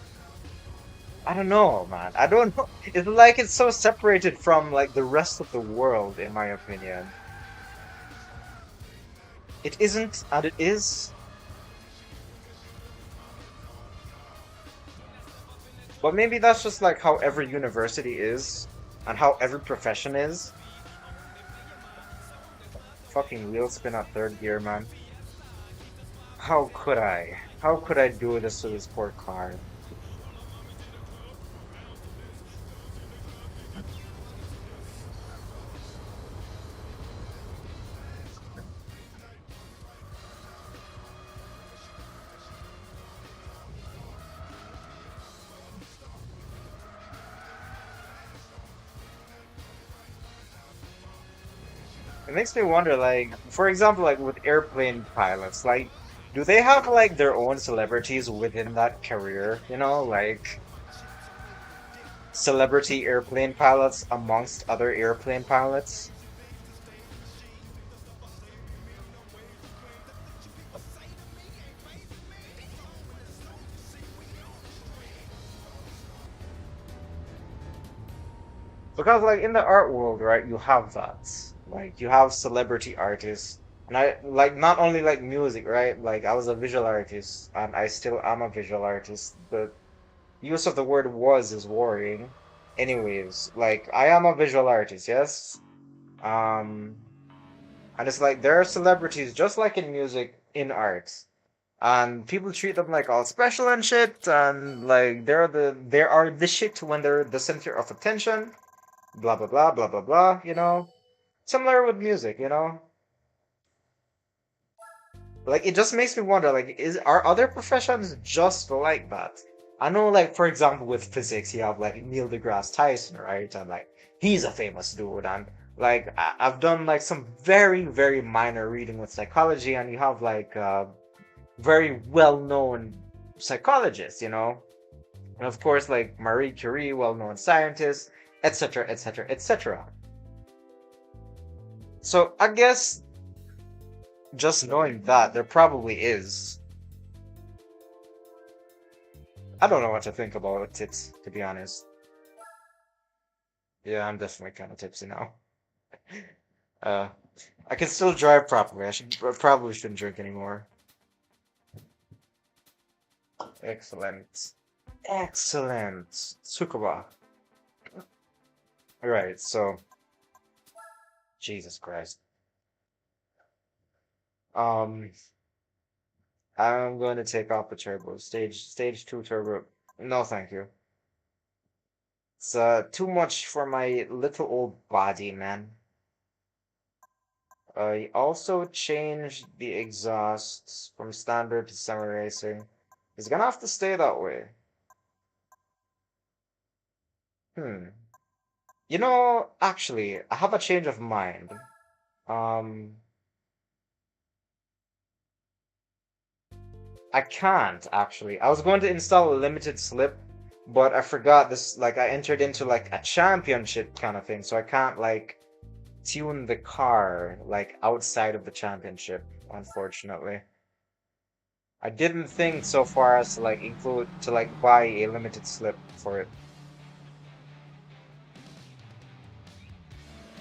I don't know, man. I don't know. It's like it's so separated from like the rest of the world, in my opinion. It isn't, and it is. But maybe that's just like how every university is, and how every profession is. Fucking wheel spin at third gear, man. How could I? How could I do this to this poor car? It makes me wonder, like, for example, like with airplane pilots, like, do they have like their own celebrities within that career? You know, like celebrity airplane pilots amongst other airplane pilots? Because like in the art world, right, you have that. Like you have celebrity artists. And I like not only like music, right? Like I was a visual artist and I still am a visual artist. The use of the word was is worrying. Anyways, like I am a visual artist, yes? Um and it's like there are celebrities just like in music, in art. And people treat them like all special and shit, and like they are the shit when they're the center of attention blah blah blah blah blah blah, you know? Similar with music, you know? Like it just makes me wonder, like, is are other professions just like that? I know, like, for example, with physics, you have like Neil deGrasse Tyson, right? And like he's a famous dude, and like I've done like some very, very minor reading with psychology, and you have like very well-known psychologists, you know? And of course, like Marie Curie, well-known scientist, etc., etc., etc. So I guess just knowing that there probably is. I don't know what to think about it, to be honest. Yeah, I'm definitely kind of tipsy now. Uh, I can still drive properly. I probably shouldn't drink anymore. Excellent. Excellent. Tsukuba. Alright, so Jesus Christ. Um, I'm going to take off the turbo. Stage two turbo. No, thank you. It's too much for my little old body, man. I also changed the exhausts from standard to semi racing. It's gonna have to stay that way. Hmm. You know, actually, I have a change of mind. Um, I can't actually. I was going to install a limited slip, but I forgot this. Like, I entered into like a championship kind of thing, so I can't like tune the car like outside of the championship, unfortunately. I didn't think so far as to like include to like buy a limited slip for it.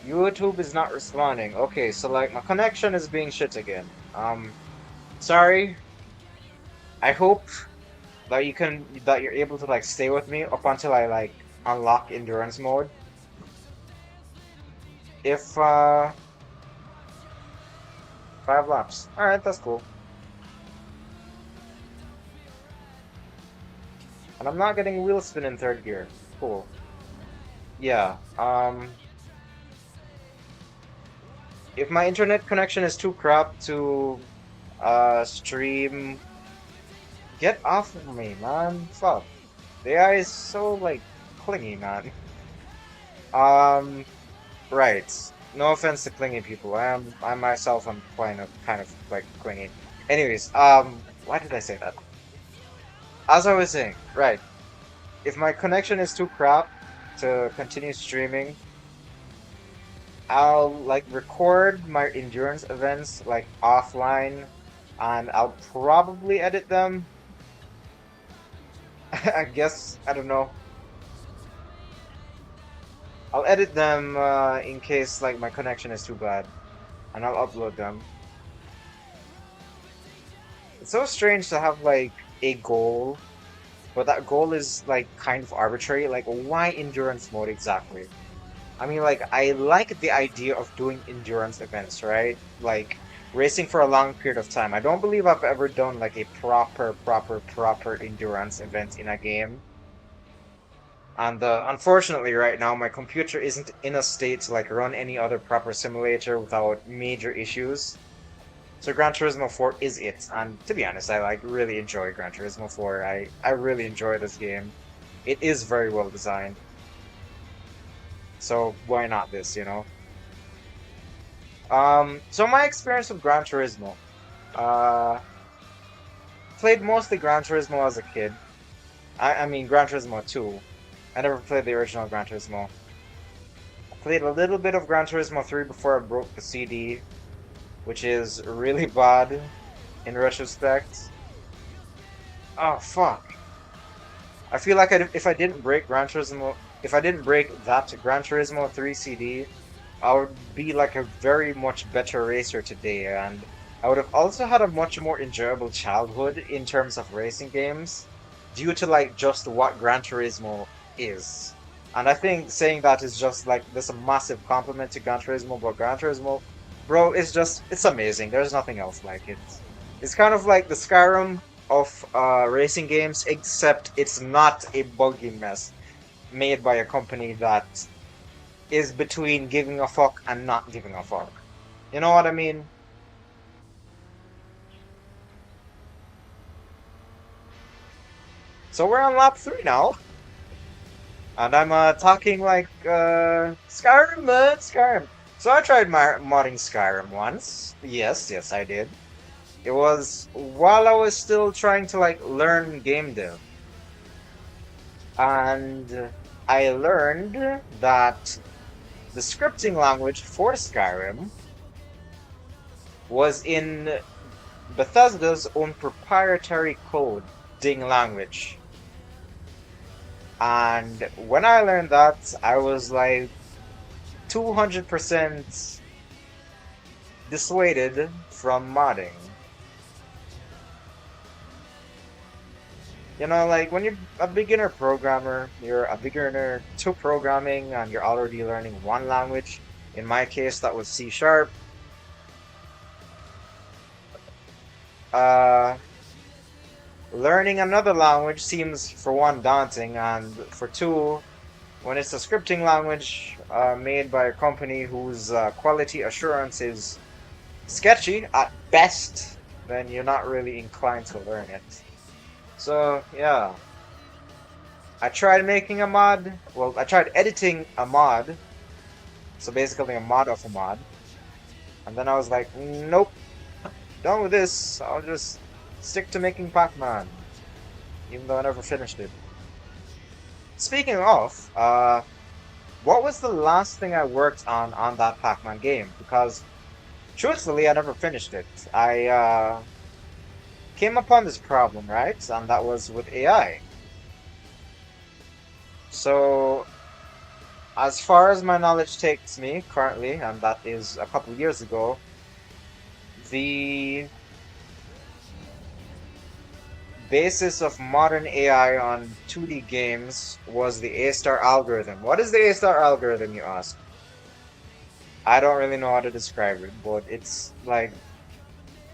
YouTube is not responding. Okay, so like my connection is being shit again. Sorry. I hope that you're able to like stay with me up until I like unlock endurance mode. If 5 laps. Alright, that's cool. And I'm not getting wheel spin in third gear. Cool. Yeah. If my internet connection is too crap to stream, get off of me, man. Fuck. The AI is so like clingy, man. Um, right. No offense to clingy people. I myself am kind of like clingy. Anyways, why did I say that? As I was saying, right. If my connection is too crap to continue streaming, I'll like record my endurance events like offline and I'll probably edit them. I guess, I don't know. I'll edit them in case like my connection is too bad and I'll upload them. It's so strange to have like a goal, but that goal is like kind of arbitrary. Like, why endurance mode exactly? I mean, like, I like the idea of doing endurance events, right? Like, racing for a long period of time. I don't believe I've ever done like a proper endurance event in a game. And unfortunately, right now, my computer isn't in a state to like run any other proper simulator without major issues. So Gran Turismo 4 is it. And to be honest, I like really enjoy Gran Turismo 4. I really enjoy this game. It is very well designed. So why not this, you know? So my experience with Gran Turismo. Uh, Played mostly Gran Turismo as a kid. I mean Gran Turismo 2. I never played the original Gran Turismo. I played a little bit of Gran Turismo 3 before I broke the CD, which is really bad in retrospect. Oh fuck. I feel like if I didn't break Gran Turismo, if I didn't break that Gran Turismo 3 CD, I would be like a very much better racer today, and I would have also had a much more enjoyable childhood in terms of racing games, due to like just what Gran Turismo is. And I think saying that is just like this a massive compliment to Gran Turismo, but Gran Turismo, bro, it's amazing. There's nothing else like it. It's kind of like the Skyrim of racing games, except it's not a buggy mess made by a company that is between giving a fuck and not giving a fuck. You know what I mean? So we're on lap 3 now, and I'm talking like Skyrim, man, Skyrim. So I tried modding Skyrim once. Yes, I did. It was while I was still trying to like learn game dev, and I learned that the scripting language for Skyrim was in Bethesda's own proprietary coding language. And when I learned that, I was like 200% dissuaded from modding. You know, like when you're a beginner programmer, you're a beginner to programming and you're already learning one language. In my case, that was C sharp. Uh, Learning another language seems, for one, daunting, and for two, when it's a scripting language made by a company whose quality assurance is sketchy at best, then you're not really inclined to learn it. So, yeah. I tried making a mod. Well, I tried editing a mod. So basically a mod of a mod. And then I was like, nope, done with this. I'll just stick to making Pac-Man. Even though I never finished it. Speaking of, what was the last thing I worked on that Pac-Man game? Because truthfully, I never finished it. came upon this problem, right? And that was with AI. So, as far as my knowledge takes me currently, and that is a couple years ago, the basis of modern AI on 2D games was the A-star algorithm. What is the A-star algorithm, you ask? I don't really know how to describe it, but it's like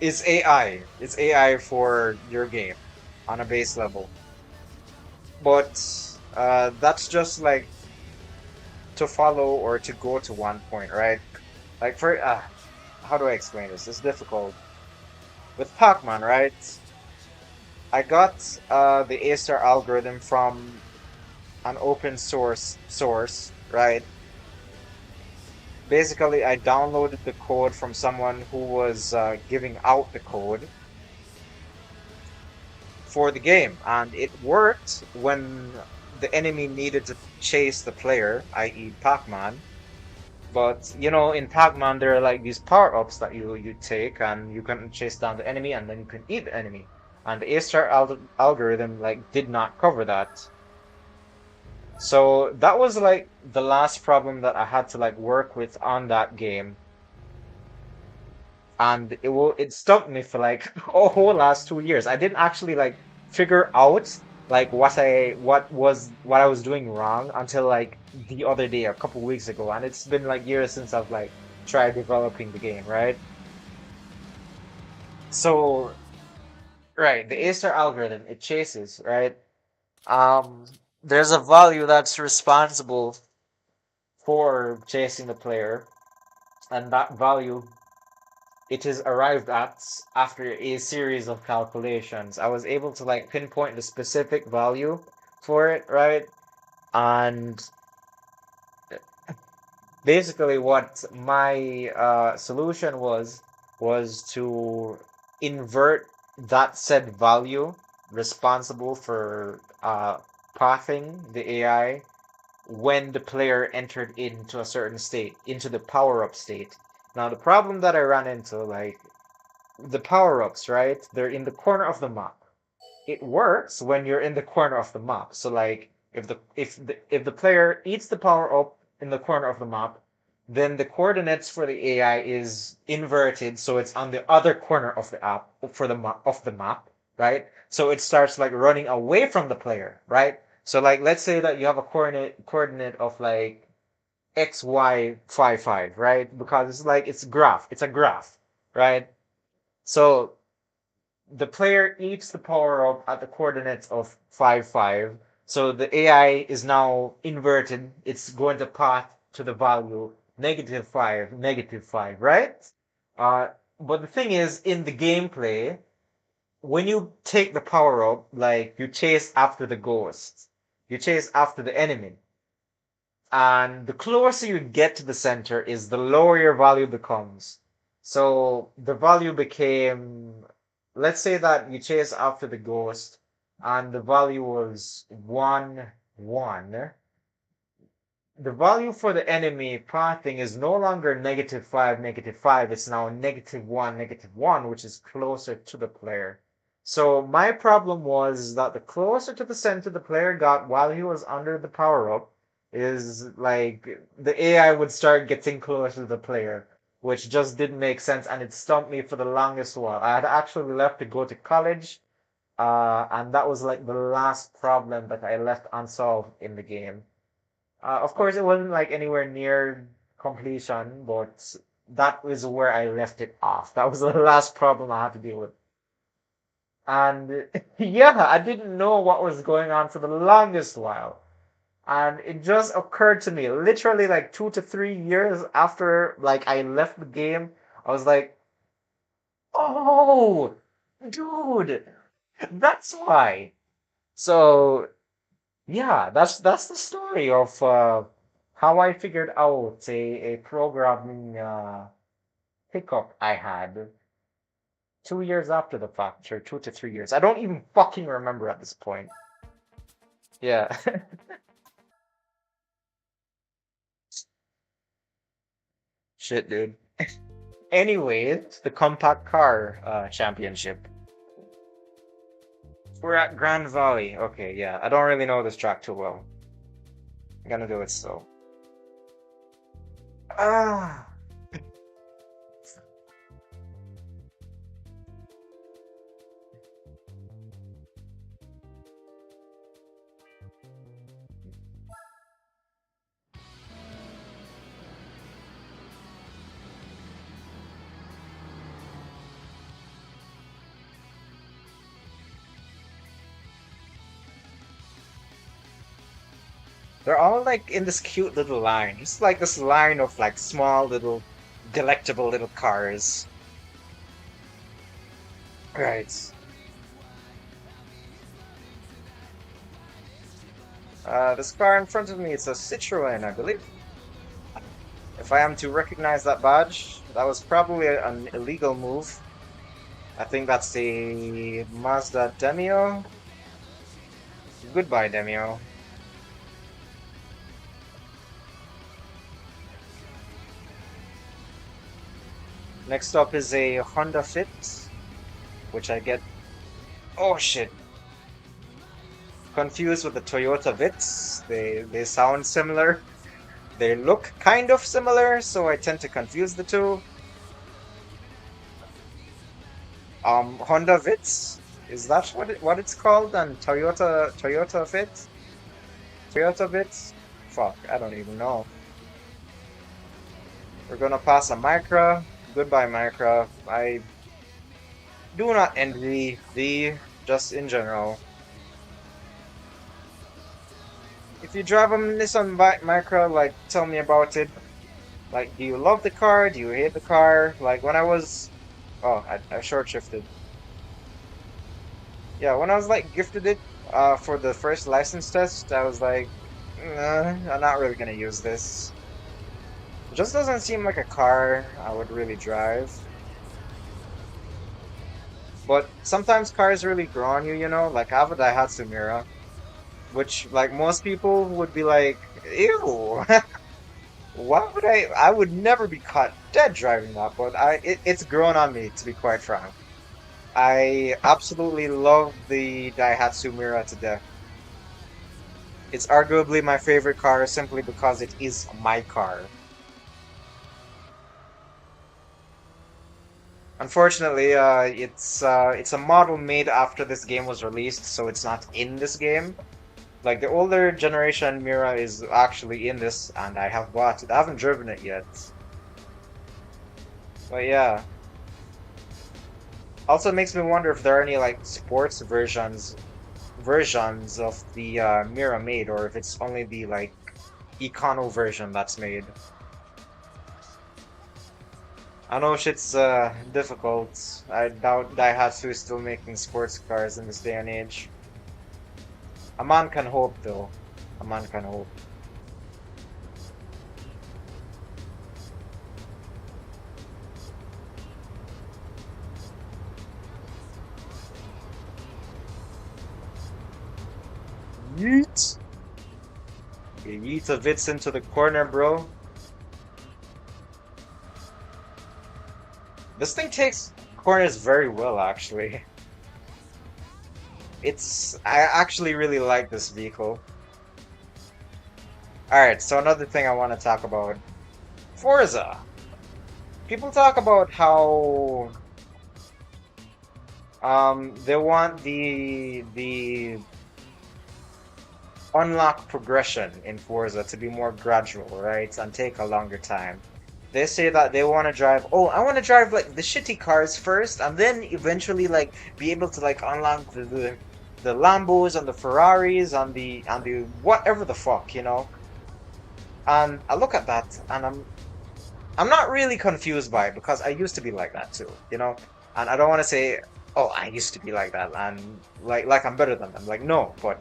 it's AI. It's AI for your game on a base level. But that's just like to follow or to go to one point, right? Like for how do I explain this? It's difficult. With Pac-Man, right? I got the A-star algorithm from an open source, right? Basically, I downloaded the code from someone who was giving out the code for the game, and it worked when the enemy needed to chase the player, i.e., Pac-Man. But you know, in Pac-Man, there are like these power-ups that you take, and you can chase down the enemy, and then you can eat the enemy. And the A-star algorithm like did not cover that. So that was like the last problem that I had to like work with on that game, and it stumped me for like a whole last 2 years. I didn't actually like figure out like what I was doing wrong until like the other day, a couple weeks ago, and it's been like years since I've like tried developing the game, right? So right, the A-star algorithm it chases, right? Um, there's a value that's responsible for chasing the player, and that value it is arrived at after a series of calculations. I was able to like pinpoint the specific value for it, right? And basically, what my solution was to invert that said value responsible for pathing the AI when the player entered into a certain state, into the power up state. Now, the problem that I ran into, like, the power ups, right? They're in the corner of the map. It works when you're in the corner of the map. So like if the player eats the power up in the corner of the map, then the coordinates for the AI is inverted, so it's on the other corner of the app for the map of the map, right? So it starts like running away from the player, right? So like let's say that you have a coordinate of like XY55, right? Because it's like it's a graph, right? So the player eats the power up at the coordinates of 5, 5. So the AI is now inverted. It's going to path to the value -5, -5, right? Uh, but the thing is, in the gameplay, when you take the power up, like you chase after the ghost, you chase after the enemy, and the closer you get to the center is the lower your value becomes. So the value became, let's say that you chase after the ghost and the value was 1, 1. The value for the enemy pathing is no longer -5, -5. It's now -1, -1, which is closer to the player. So my problem was that the closer to the center the player got while he was under the power up, is like the AI would start getting closer to the player, which just didn't make sense, and it stumped me for the longest while. I had actually left to go to college, and that was like the last problem that I left unsolved in the game. Of course, it wasn't like anywhere near completion, but that is where I left it off. That was the last problem I had to deal with. And yeah, I didn't know what was going on for the longest while. And it just occurred to me, literally like 2 to 3 years after like I left the game, I was like, oh, dude, that's why. So yeah, that's the story of how I figured out a programming hiccup I had 2 years after the fact, or 2 to 3 years. I don't even fucking remember at this point. Yeah. Shit, dude. Anyways, the compact car championship. We're at Grand Valley. Okay, yeah. I don't really know this track too well. I'm gonna do it slow. Ah. They're all like in this cute little line. It's like this line of like small little delectable little cars. Right. This car in front of me, it's a Citroen, I believe. If I am to recognize that badge, that was probably an illegal move. I think that's the Mazda Demio. Goodbye, Demio. Next up is a Honda Fit, which I get. Oh shit! Confused with the Toyota Vitz. They sound similar. They look kind of similar, so I tend to confuse the two. Honda Vitz, is that what it's called? And Toyota Fit? Toyota Vitz? Fuck, I don't even know. We're gonna pass a Micra. Goodbye, Micra. I do not envy thee, just in general. If you drive a Nissan Micra, like, tell me about it. Like, do you love the car? Do you hate the car? Like, when I was... Oh, I short shifted. Yeah, when I was, like, gifted it for the first license test, I was like, nah, I'm not really gonna use this. It just doesn't seem like a car I would really drive. But sometimes cars really grow on you, you know? Like, I have a Daihatsu Mira, which, like, most people would be like, ew! Why would I would never be caught dead driving that, but it's grown on me, to be quite frank. I absolutely love the Daihatsu Mira to death. It's arguably my favorite car simply because it is my car. Unfortunately, it's a model made after this game was released, so it's not in this game. Like the older generation Mira is actually in this, and I have bought it. I haven't driven it yet. But yeah. Also makes me wonder if there are any like sports versions of the Mira made, or if it's only the like econo version that's made. I know shit's difficult. I doubt Daihatsu is still making sports cars in this day and age. A man can hope, though. A man can hope. Yeet! You yeet a Vitz into the corner, bro. This thing takes corners very well, actually. I actually really like this vehicle. Alright, so another thing I want to talk about. Forza. People talk about how they want the unlock progression in Forza to be more gradual, right? And take a longer time. They say that they want to drive, oh, I want to drive like the shitty cars first and then eventually like be able to like unlock the Lambos and the Ferraris and the whatever the fuck, you know? And I look at that and I'm not really confused by it because I used to be like that too, you know? And I don't want to say, oh, I used to be like that and like I'm better than them. Like no, but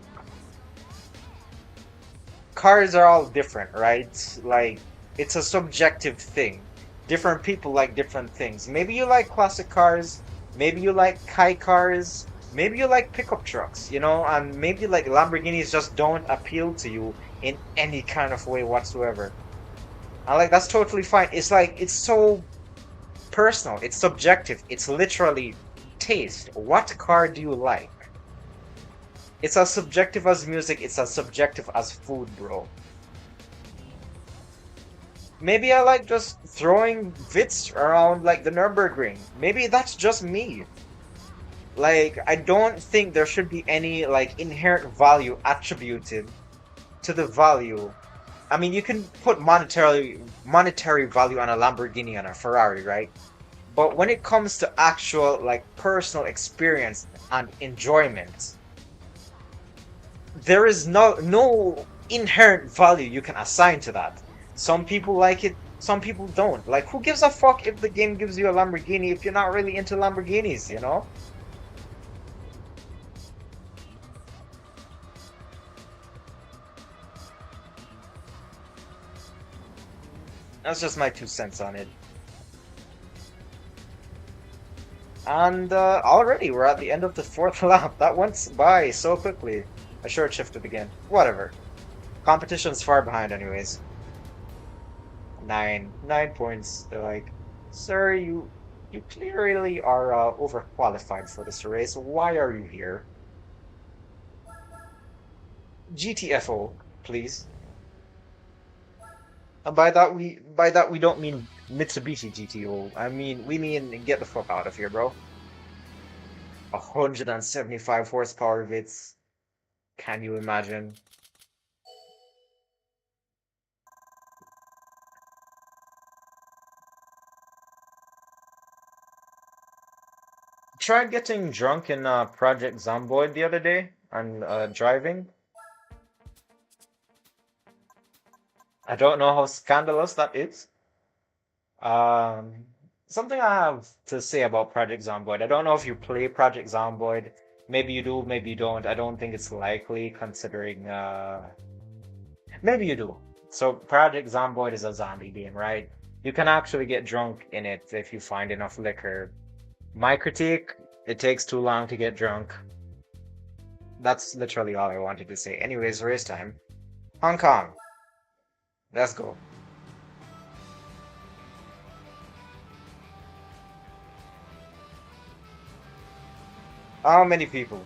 cars are all different, right? Like it's a subjective thing. Different people like different things. Maybe you like classic cars, maybe you like Kai cars, maybe you like pickup trucks, you know, and maybe like Lamborghinis just don't appeal to you in any kind of way whatsoever. And like that's totally fine. It's like it's so personal, it's subjective, it's literally taste. What car do you like? It's as subjective as music, it's as subjective as food, bro. Maybe I like just throwing Witz around like the Nürburgring. Maybe that's just me. Like, I don't think there should be any like inherent value attributed to the value. I mean, you can put monetary value on a Lamborghini and a Ferrari, right? But when it comes to actual like personal experience and enjoyment, there is no inherent value you can assign to that. Some people like it, some people don't. Like, who gives a fuck if the game gives you a Lamborghini if you're not really into Lamborghinis, you know? That's just my 2 cents on it. And already we're at the end of the fourth lap. That went by so quickly. I short shifted again. Whatever. Competition's far behind anyways. 9 points. They're like, sir, you clearly are overqualified for this race. Why are you here? GTFO, please. And by that we don't mean Mitsubishi GTO. We mean get the fuck out of here, bro. 175 horsepower Vitz. Can you imagine? Tried getting drunk in Project Zomboid the other day and driving. I don't know how scandalous that is. Um, Something I have to say about Project Zomboid. I don't know if you play Project Zomboid. Maybe you do, maybe you don't. I don't think it's likely considering maybe you do. So Project Zomboid is a zombie game, right? You can actually get drunk in it if you find enough liquor. My critique, it takes too long to get drunk. That's literally all I wanted to say. Anyways, race time. Hong Kong. Let's go. How many people?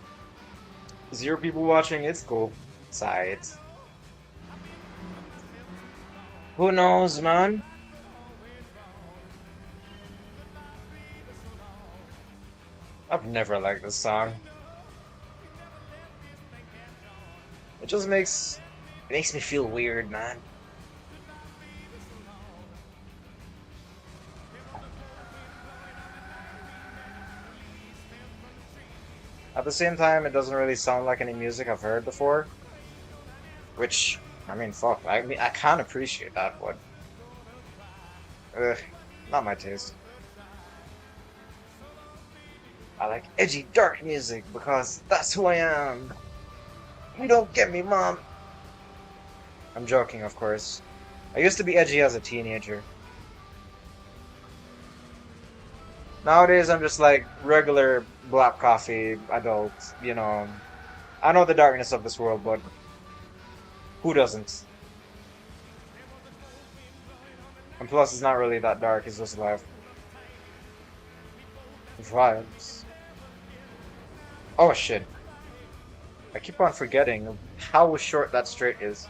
0 people watching. It's cool. Sides. Who knows, man? I've never liked this song. It just makes me feel weird, man. At the same time, it doesn't really sound like any music I've heard before, which, fuck. I can appreciate that, but ugh, not my taste. I like edgy, dark music because that's who I am. You don't get me, mom. I'm joking, of course. I used to be edgy as a teenager. Nowadays, I'm just like regular black coffee adult, you know. I know the darkness of this world, but who doesn't? And plus, it's not really that dark, it's just life. Vibes. Oh shit. I keep on forgetting how short that straight is.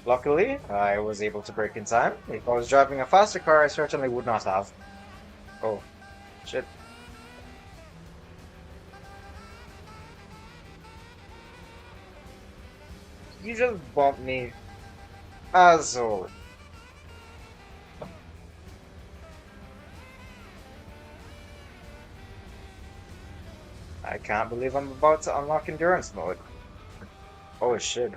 Luckily, I was able to brake in time. If I was driving a faster car, I certainly would not have. Oh, shit. You just bumped me. Asshole. I can't believe I'm about to unlock endurance mode. Oh shit.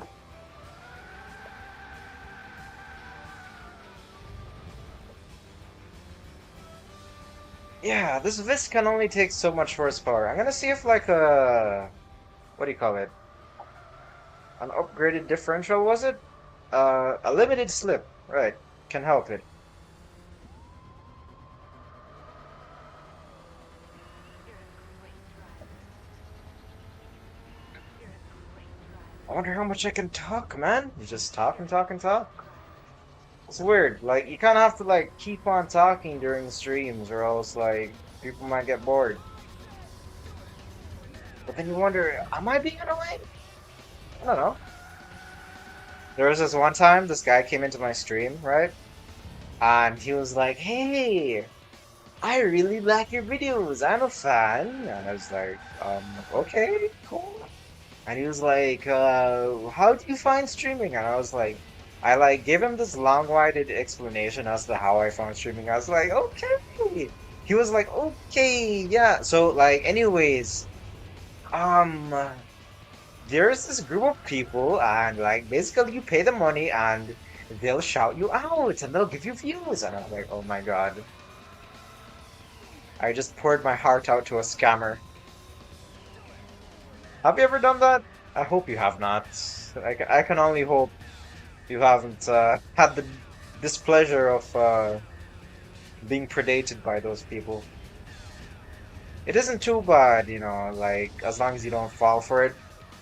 Yeah, this can only take so much horsepower. I'm gonna see if like a what do you call it? An upgraded differential was it? A limited slip, right? Can help it. I wonder how much I can talk, man. You just talk and talk and talk. It's weird. Like you kind of have to like keep on talking during the streams, or else like people might get bored. But then you wonder, am I being annoying? I don't know. There was this one time this guy came into my stream, right? And he was like, "Hey, I really like your videos. I'm a fan." And I was like, okay, cool. And he was like, how do you find streaming? And I was like, I like gave him this long-winded explanation as to how I found streaming. I was like, okay. He was like, okay, yeah. So like, anyways, um, there's this group of people, and like basically you pay the money, and they'll shout you out, and they'll give you views. And I'm like, oh my God, I just poured my heart out to a scammer. Have you ever done that? I hope you have not. I can only hope you haven't had the displeasure of being predated by those people. It isn't too bad, you know, like as long as you don't fall for it.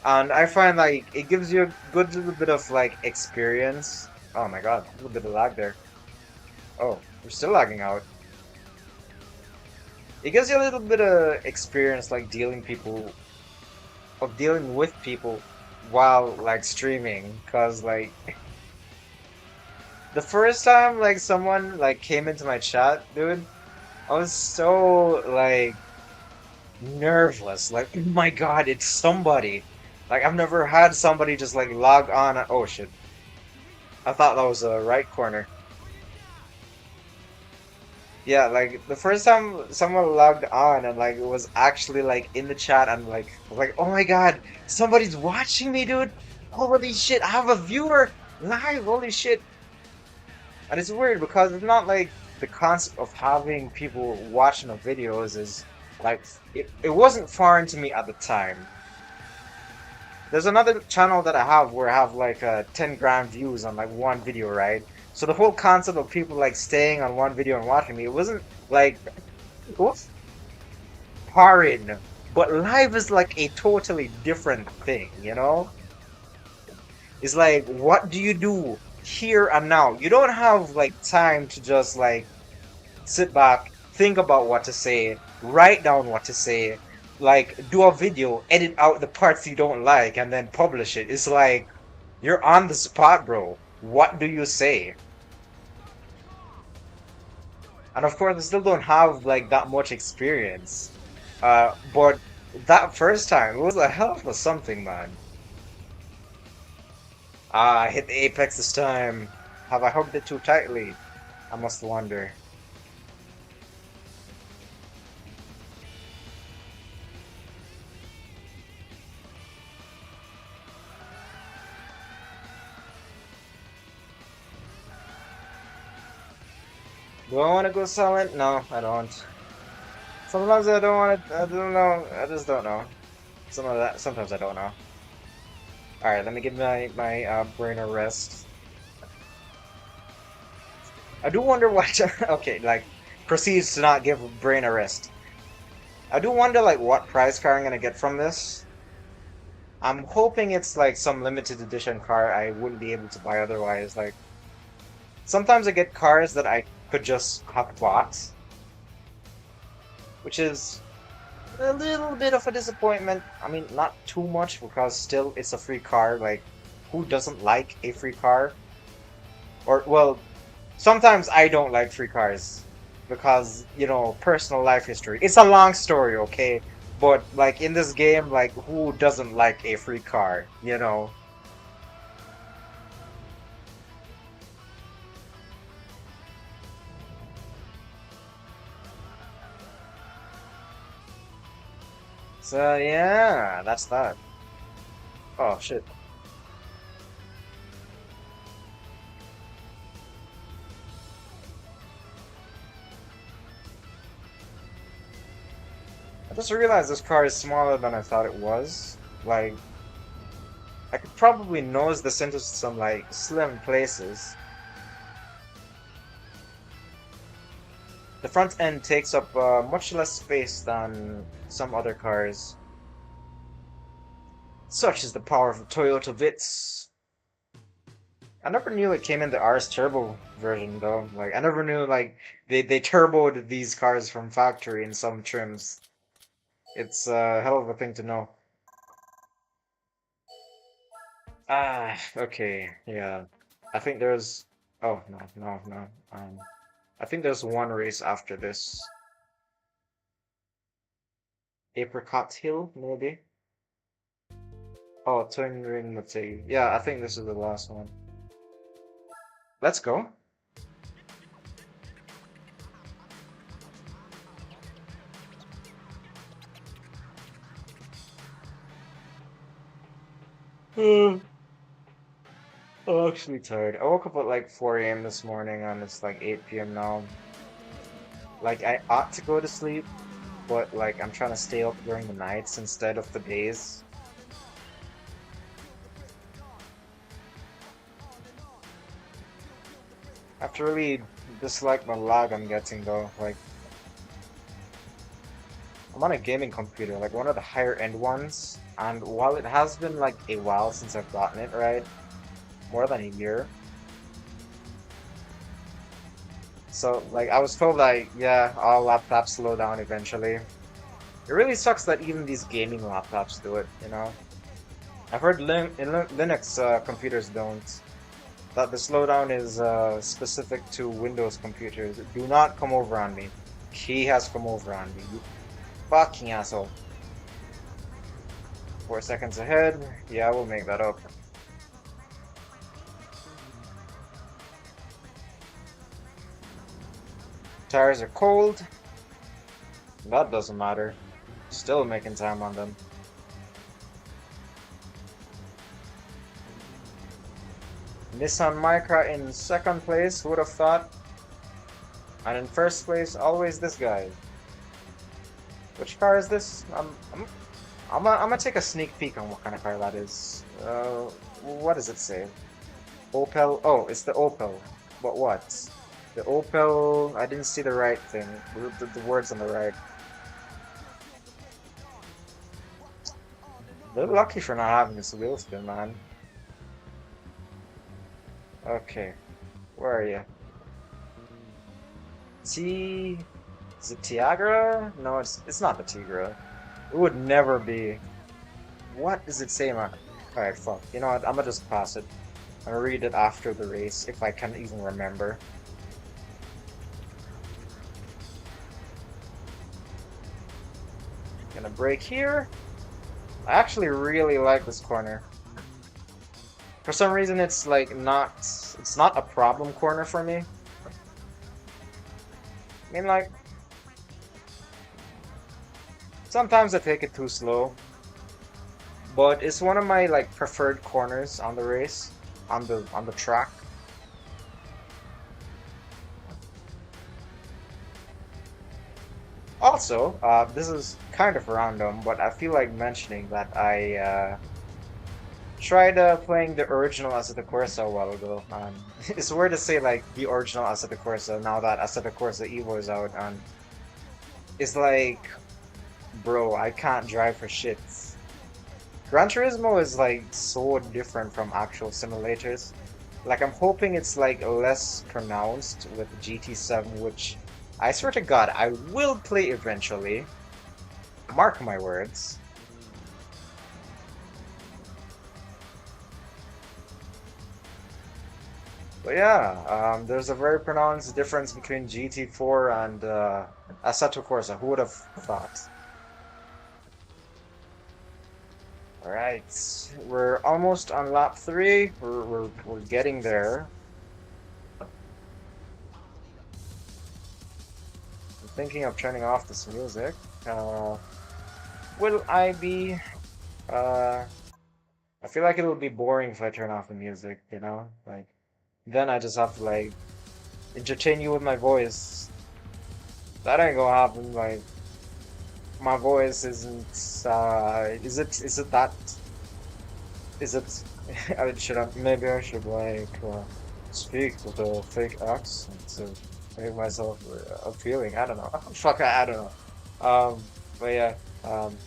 And I find like it gives you a good little bit of like experience. Oh my God, a little bit of lag there. Oh, we're still lagging out. It gives you a little bit of experience like dealing with people while like streaming, cause like the first time like someone like came into my chat, dude, I was so like nerveless. Like, oh my God, it's somebody. Like I've never had somebody just like log on. Oh shit. I thought that was a right corner. Yeah, like the first time someone logged on and like was actually like in the chat and like, oh my God, somebody's watching me, dude. Holy shit, I have a viewer live. Holy shit. And it's weird because it's not like the concept of having people watching the videos is like it wasn't foreign to me at the time. There's another channel that I have where I have like 10 grand views on like one video, right? So the whole concept of people like staying on one video and watching me, it wasn't like it was foreign, but live is like a totally different thing, you know? It's like, what do you do here and now? You don't have like time to just like sit back, think about what to say, write down what to say, like do a video, edit out the parts you don't like, and then publish it. It's like you're on the spot, bro. What do you say? And of course, I still don't have like that much experience. But that first time, it was a hell of a something, man. Ah, I hit the apex this time. Have I hugged it too tightly? I must wonder. Do I want to go silent? No, I don't. Sometimes I don't want to. I don't know. I just don't know. Some of that. Sometimes I don't know. All right, let me give my brain a rest. I do wonder what. Okay, like proceeds to not give brain a rest. I do wonder like what prize car I'm gonna get from this. I'm hoping it's like some limited edition car I wouldn't be able to buy otherwise. Like sometimes I get cars that I could just have bought, which is a little bit of a disappointment. I mean, not too much because still it's a free car. Like, who doesn't like a free car? Or, well, sometimes I don't like free cars because, you know, personal life history. It's a long story, okay? But, like, in this game, like, who doesn't like a free car, you know? So, yeah, that's that. Oh, shit. I just realized this car is smaller than I thought it was. Like, I could probably nose this into some, like, slim places. The front end takes up much less space than some other cars. Such is the power of the Toyota Vitz. I never knew it came in the RS Turbo version though. Like I never knew like they turboed these cars from factory in some trims. It's a hell of a thing to know. Ah, okay, yeah. I think there's. Oh no, no, no. I think there's one race after this. Apricot Hill, maybe. Oh, Twin Ring Mate. Yeah, I think this is the last one. Let's go. I'm actually tired. I woke up at like 4 a.m. this morning and it's like 8 p.m. now. Like, I ought to go to sleep, but like, I'm trying to stay up during the nights instead of the days. I have to really dislike the lag I'm getting though. Like, I'm on a gaming computer, like one of the higher end ones, and while it has been like a while since I've gotten it, right? More than a year. So, like, I was told, like, yeah, all laptops slow down eventually. It really sucks that even these gaming laptops do it, you know? I've heard Linux computers don't. That the slowdown is specific to Windows computers. Do not come over on me. He has come over on me. You fucking asshole. 4 seconds ahead. Yeah, we'll make that up. Tires are cold. That doesn't matter. Still making time on them. Nissan Micra in second place, who would have thought? And in first place, always this guy. Which car is this? I'm gonna take a sneak peek on what kind of car that is. What does it say? Opel. Oh, it's the Opel. But what? The Opel. I didn't see the right thing. The words on the right. They're lucky for not having this wheel spin, man. Okay, where are you? T. Is it Tiagra? No, it's not the Tigra. It would never be. What does it say, man? Alright, fuck. You know what? I'm gonna just pass it. I'll read it after the race if I can even remember. Gonna brake here. I actually really like this corner. For some reason, it's like not. It's not a problem corner for me. I mean, like, sometimes I take it too slow, but it's one of my like preferred corners on the race, on the track. Also, this is kind of random, but I feel like mentioning that I tried playing the original Assetto Corsa a while ago. It's weird to say like the original Assetto Corsa now that Assetto Corsa Evo is out, and it's like, bro, I can't drive for shit. Gran Turismo is like so different from actual simulators. Like I'm hoping it's like less pronounced with GT7, which I swear to God I will play eventually. Mark my words. But yeah, there's a very pronounced difference between GT4 and Assetto Corsa. Who would have thought? All right, we're almost on lap three. We're getting there. I'm thinking of turning off this music. Will I be? Uh, I feel like it would be boring if I turn off the music. You know, like then I just have to like entertain you with my voice. That ain't gonna happen. Like my voice isn't. Is it? Is it that? Is it? Should I? Maybe I should like speak with a fake accent to make myself appealing. I don't know. Fuck. I don't know. But yeah. Um.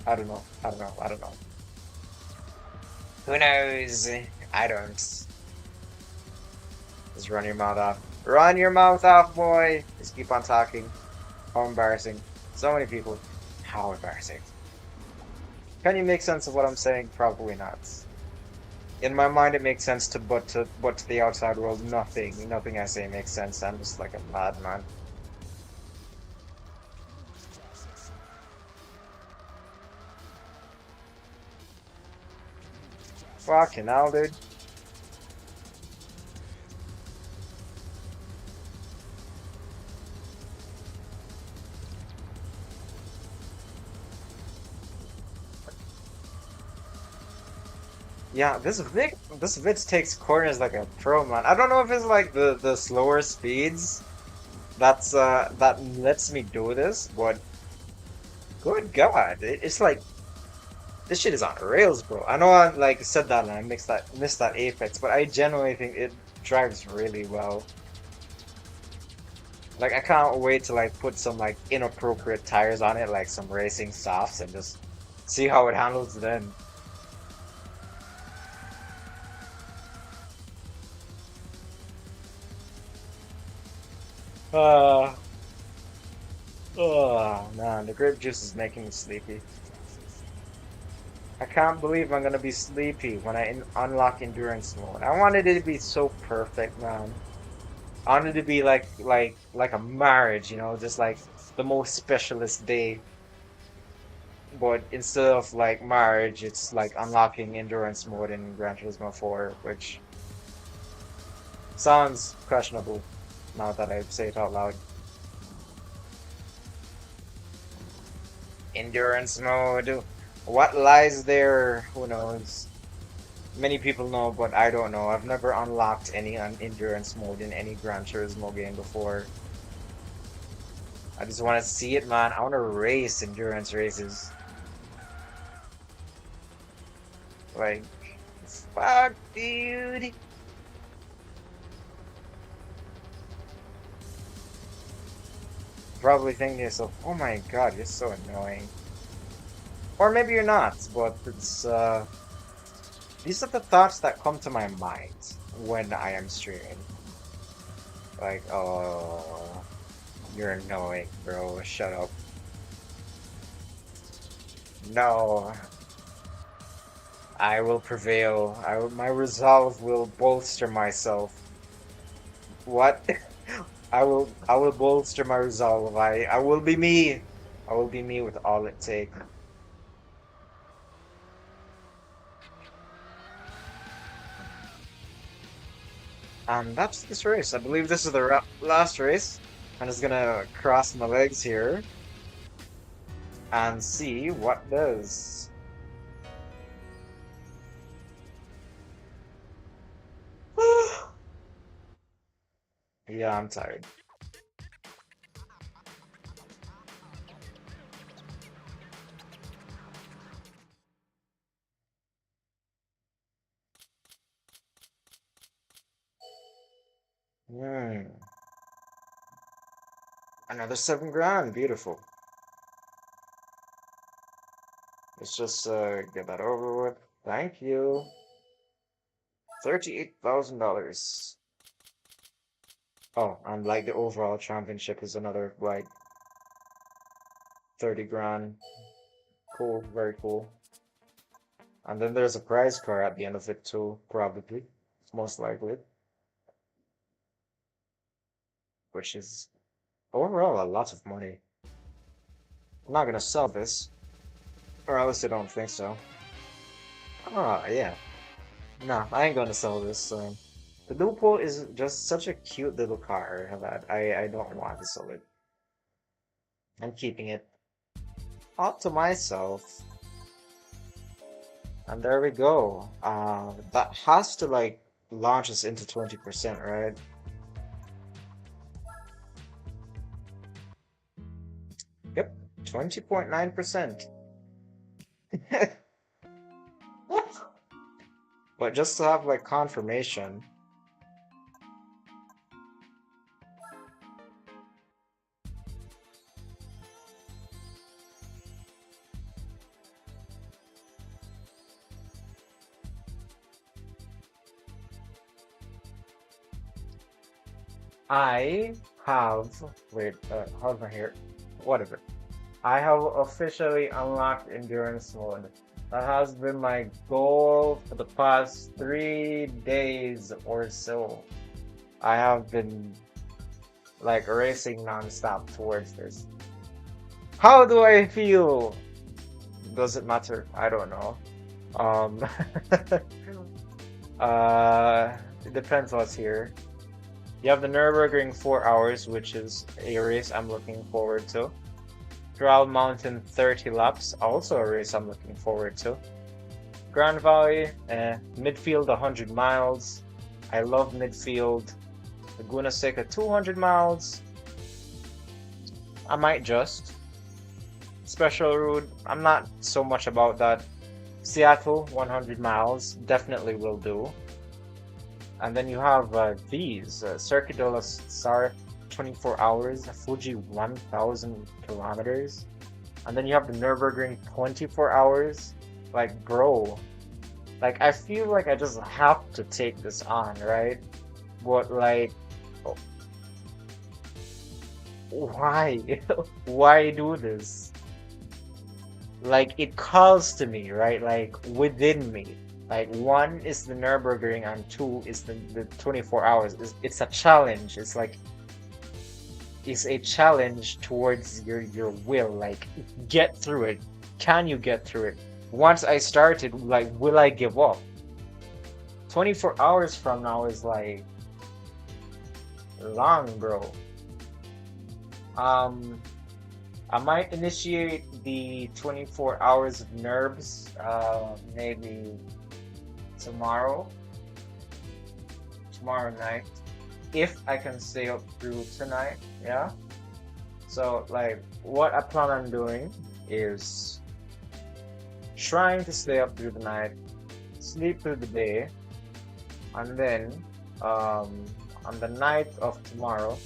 I don't know. I don't know. I don't know. Who knows? I don't. Just run your mouth off. Run your mouth off, boy. Just keep on talking. How embarrassing. So many people. How embarrassing. Can you make sense of what I'm saying? Probably not. In my mind, it makes sense but to the outside world, nothing I say makes sense. I'm just like a madman. Fucking hell, dude. Yeah, this Vic takes corners like a pro, man. I don't know if it's like the slower speeds that lets me do this, but good God, it's like this shit is on rails, bro. I know I like said that and I missed that apex, but I genuinely think it drives really well. Like I can't wait to like put some like inappropriate tires on it, like some racing softs, and just see how it handles then. Uh, oh man, the grape juice is making me sleepy. I can't believe I'm gonna be sleepy when I unlock endurance mode. I wanted it to be so perfect, man. I wanted it to be like a marriage, you know, just like the most specialist day. But instead of like marriage, it's like unlocking endurance mode in Gran Turismo 4, which sounds questionable now that I say it out loud. Endurance mode. What lies there? Who knows? Many people know, but I don't know. I've never unlocked any endurance mode in any Gran Turismo game before. I just want to see it, man. I want to race endurance races. Like, fuck, dude. Probably thinking to yourself, oh my god, you're so annoying. Or maybe you're not, but these are the thoughts that come to my mind when I am streaming. Like, oh, you're annoying, bro. Shut up. No, I will prevail. My resolve will bolster myself. What? I will bolster my resolve. I will be me. I will be me with all it takes. And that's this race. I believe this is the last race. I'm just gonna cross my legs here and see what does. Yeah, I'm tired. Hmm. Another 7 grand. Beautiful. Let's just get that over with. Thank you. $38,000. Oh, and like the overall championship is another like 30 grand. Cool, very cool. And then there's a prize car at the end of it too, probably. Most likely. Which is overall a lot of money. I'm not gonna sell this, or else I don't think so. Ah, yeah. No, I ain't gonna sell this. The Dupo is just such a cute little car that I don't want to sell it. I'm keeping it all to myself. And there we go. That has to like launch us into 20%, right? Yep, 20.9%. But just to have like confirmation, I have wait, how am I here? Whatever. I have officially unlocked endurance mode. That has been my goal for the past 3 days or so. I have been like racing nonstop towards this. How do I feel? Does it matter? I don't know. Um, it depends what's here. You have the Nürburgring 4 hours, which is a race I'm looking forward to. Graal Mountain 30 laps, also a race I'm looking forward to. Grand Valley, midfield 100 miles. I love midfield. Laguna Seca 200 miles. I might just. Special route, I'm not so much about that. Seattle 100 miles, definitely will do. And then you have these Circuit de la Sar 24 hours, Fuji 1000 kilometers. And then you have the Nürburgring 24 hours. Like, bro, like, I feel like I just have to take this on, right? But, like, why? Why do this? Like, it calls to me, right? Like, within me. Like, one is the Nürburgring and two is the 24 hours. It's a challenge. It's like, it's a challenge towards your will. Like, get through it. Can you get through it? Once I started, like, will I give up? 24 hours from now is like long, bro. Um, I might initiate the 24 hours of NURBS, maybe tomorrow night, if I can stay up through tonight, yeah? So, like, what I plan on doing is trying to stay up through the night, sleep through the day, and then, on the night of tomorrow,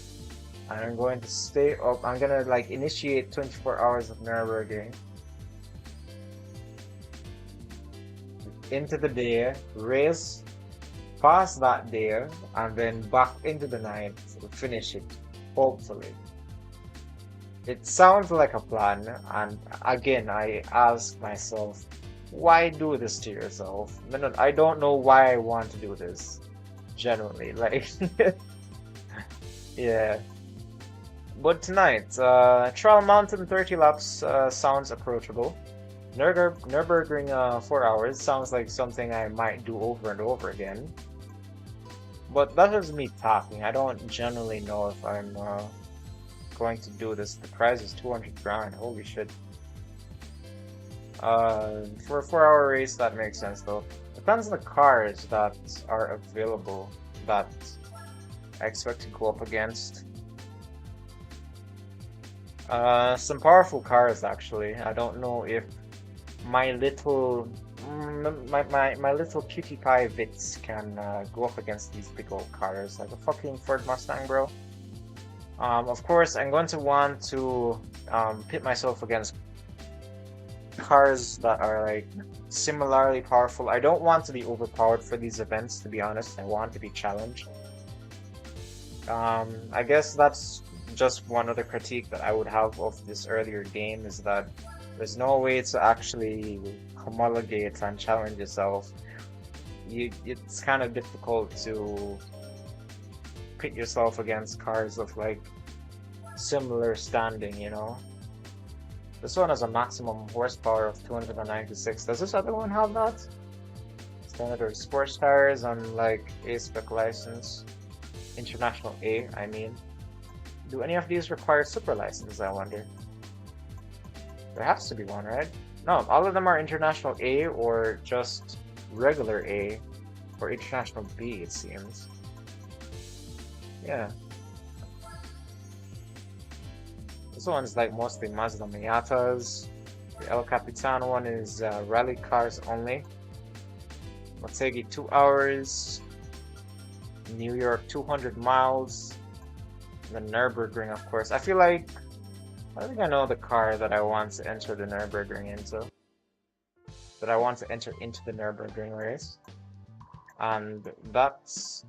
I'm going to stay up. I'm gonna like initiate 24 hours of Nürburgring into the day, race past that day, and then back into the night to finish it, hopefully. It sounds like a plan, and again, I ask myself, why do this to yourself? I don't know why I want to do this, genuinely. Like, yeah. But tonight, Trial Mountain 30 laps sounds approachable. Nürburgring 4 hours sounds like something I might do over and over again. But that is me talking. I don't generally know if I'm going to do this. The prize is 200 grand. Holy shit. For a 4-hour race, that makes sense though. Depends on the cars that are available that I expect to go up against. Some powerful cars actually. I don't know if my little my little cutie pie Vitz can go up against these big old cars like a fucking Ford Mustang, bro. Of course, I'm going to want to pit myself against cars that are like similarly powerful. I don't want to be overpowered for these events, to be honest. I want to be challenged. I guess that's just one other critique that I would have of this earlier game is that there's no way to actually homologate and challenge yourself. It's kind of difficult to pit yourself against cars of like similar standing, you know? This one has a maximum horsepower of 296. Does this other one have that? Standard sports tires on like A-spec license. International A, I mean. Do any of these require super license, I wonder? There has to be one, right? No, all of them are International A or just regular A or International B, it seems. Yeah. This one's like mostly Mazda Miatas. The El Capitan one is rally cars only. Motegi 2 hours. New York 200 miles. The Nürburgring, of course. I think I know the car that I want to enter the Nürburgring into. That I want to enter into the Nürburgring race. And that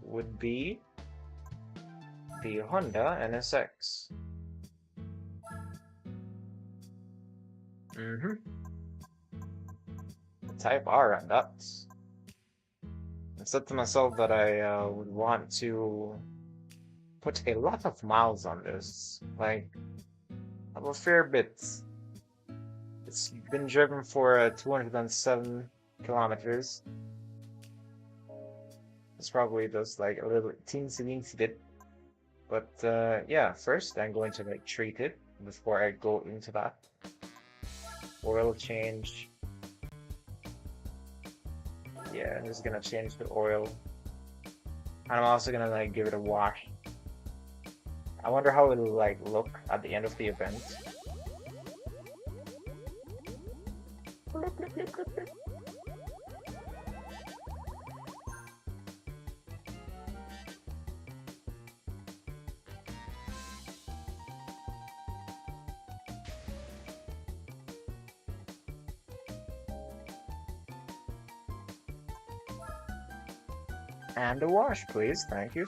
would be the Honda NSX. Mm-hmm. Type R and that. I said to myself that I would want to put a lot of miles on this. Like, a fair bit. It's been driven for 207 kilometers. It's probably just like a little teensy weensy bit. But yeah, first I'm going to like treat it before I go into that. Oil change. Yeah, I'm just gonna change the oil. And I'm also gonna like give it a wash. I wonder how it'll like look at the end of the event. And a wash, please. Thank you.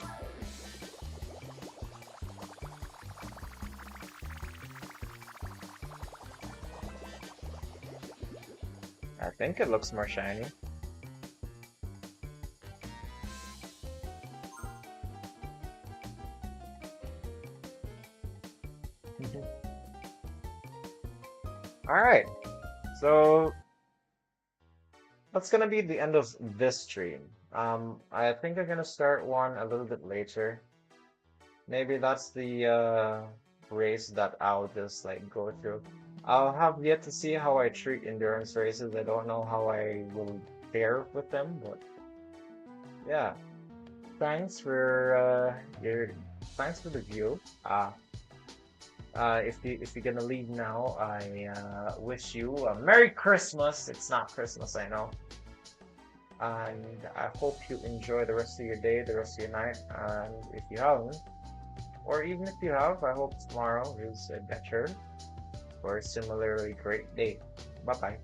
I think it looks more shiny. Alright, so that's gonna be the end of this stream. I think I'm gonna start one a little bit later. Maybe that's the race that I'll just like go through. I'll have yet to see how I treat endurance races. I don't know how I will fare with them, but yeah. Thanks for your thanks for the view. If you're gonna leave now, I wish you a Merry Christmas. It's not Christmas, I know, and I hope you enjoy the rest of your day, the rest of your night. And if you haven't, or even if you have, I hope tomorrow is a better or a similarly great day. Bye bye.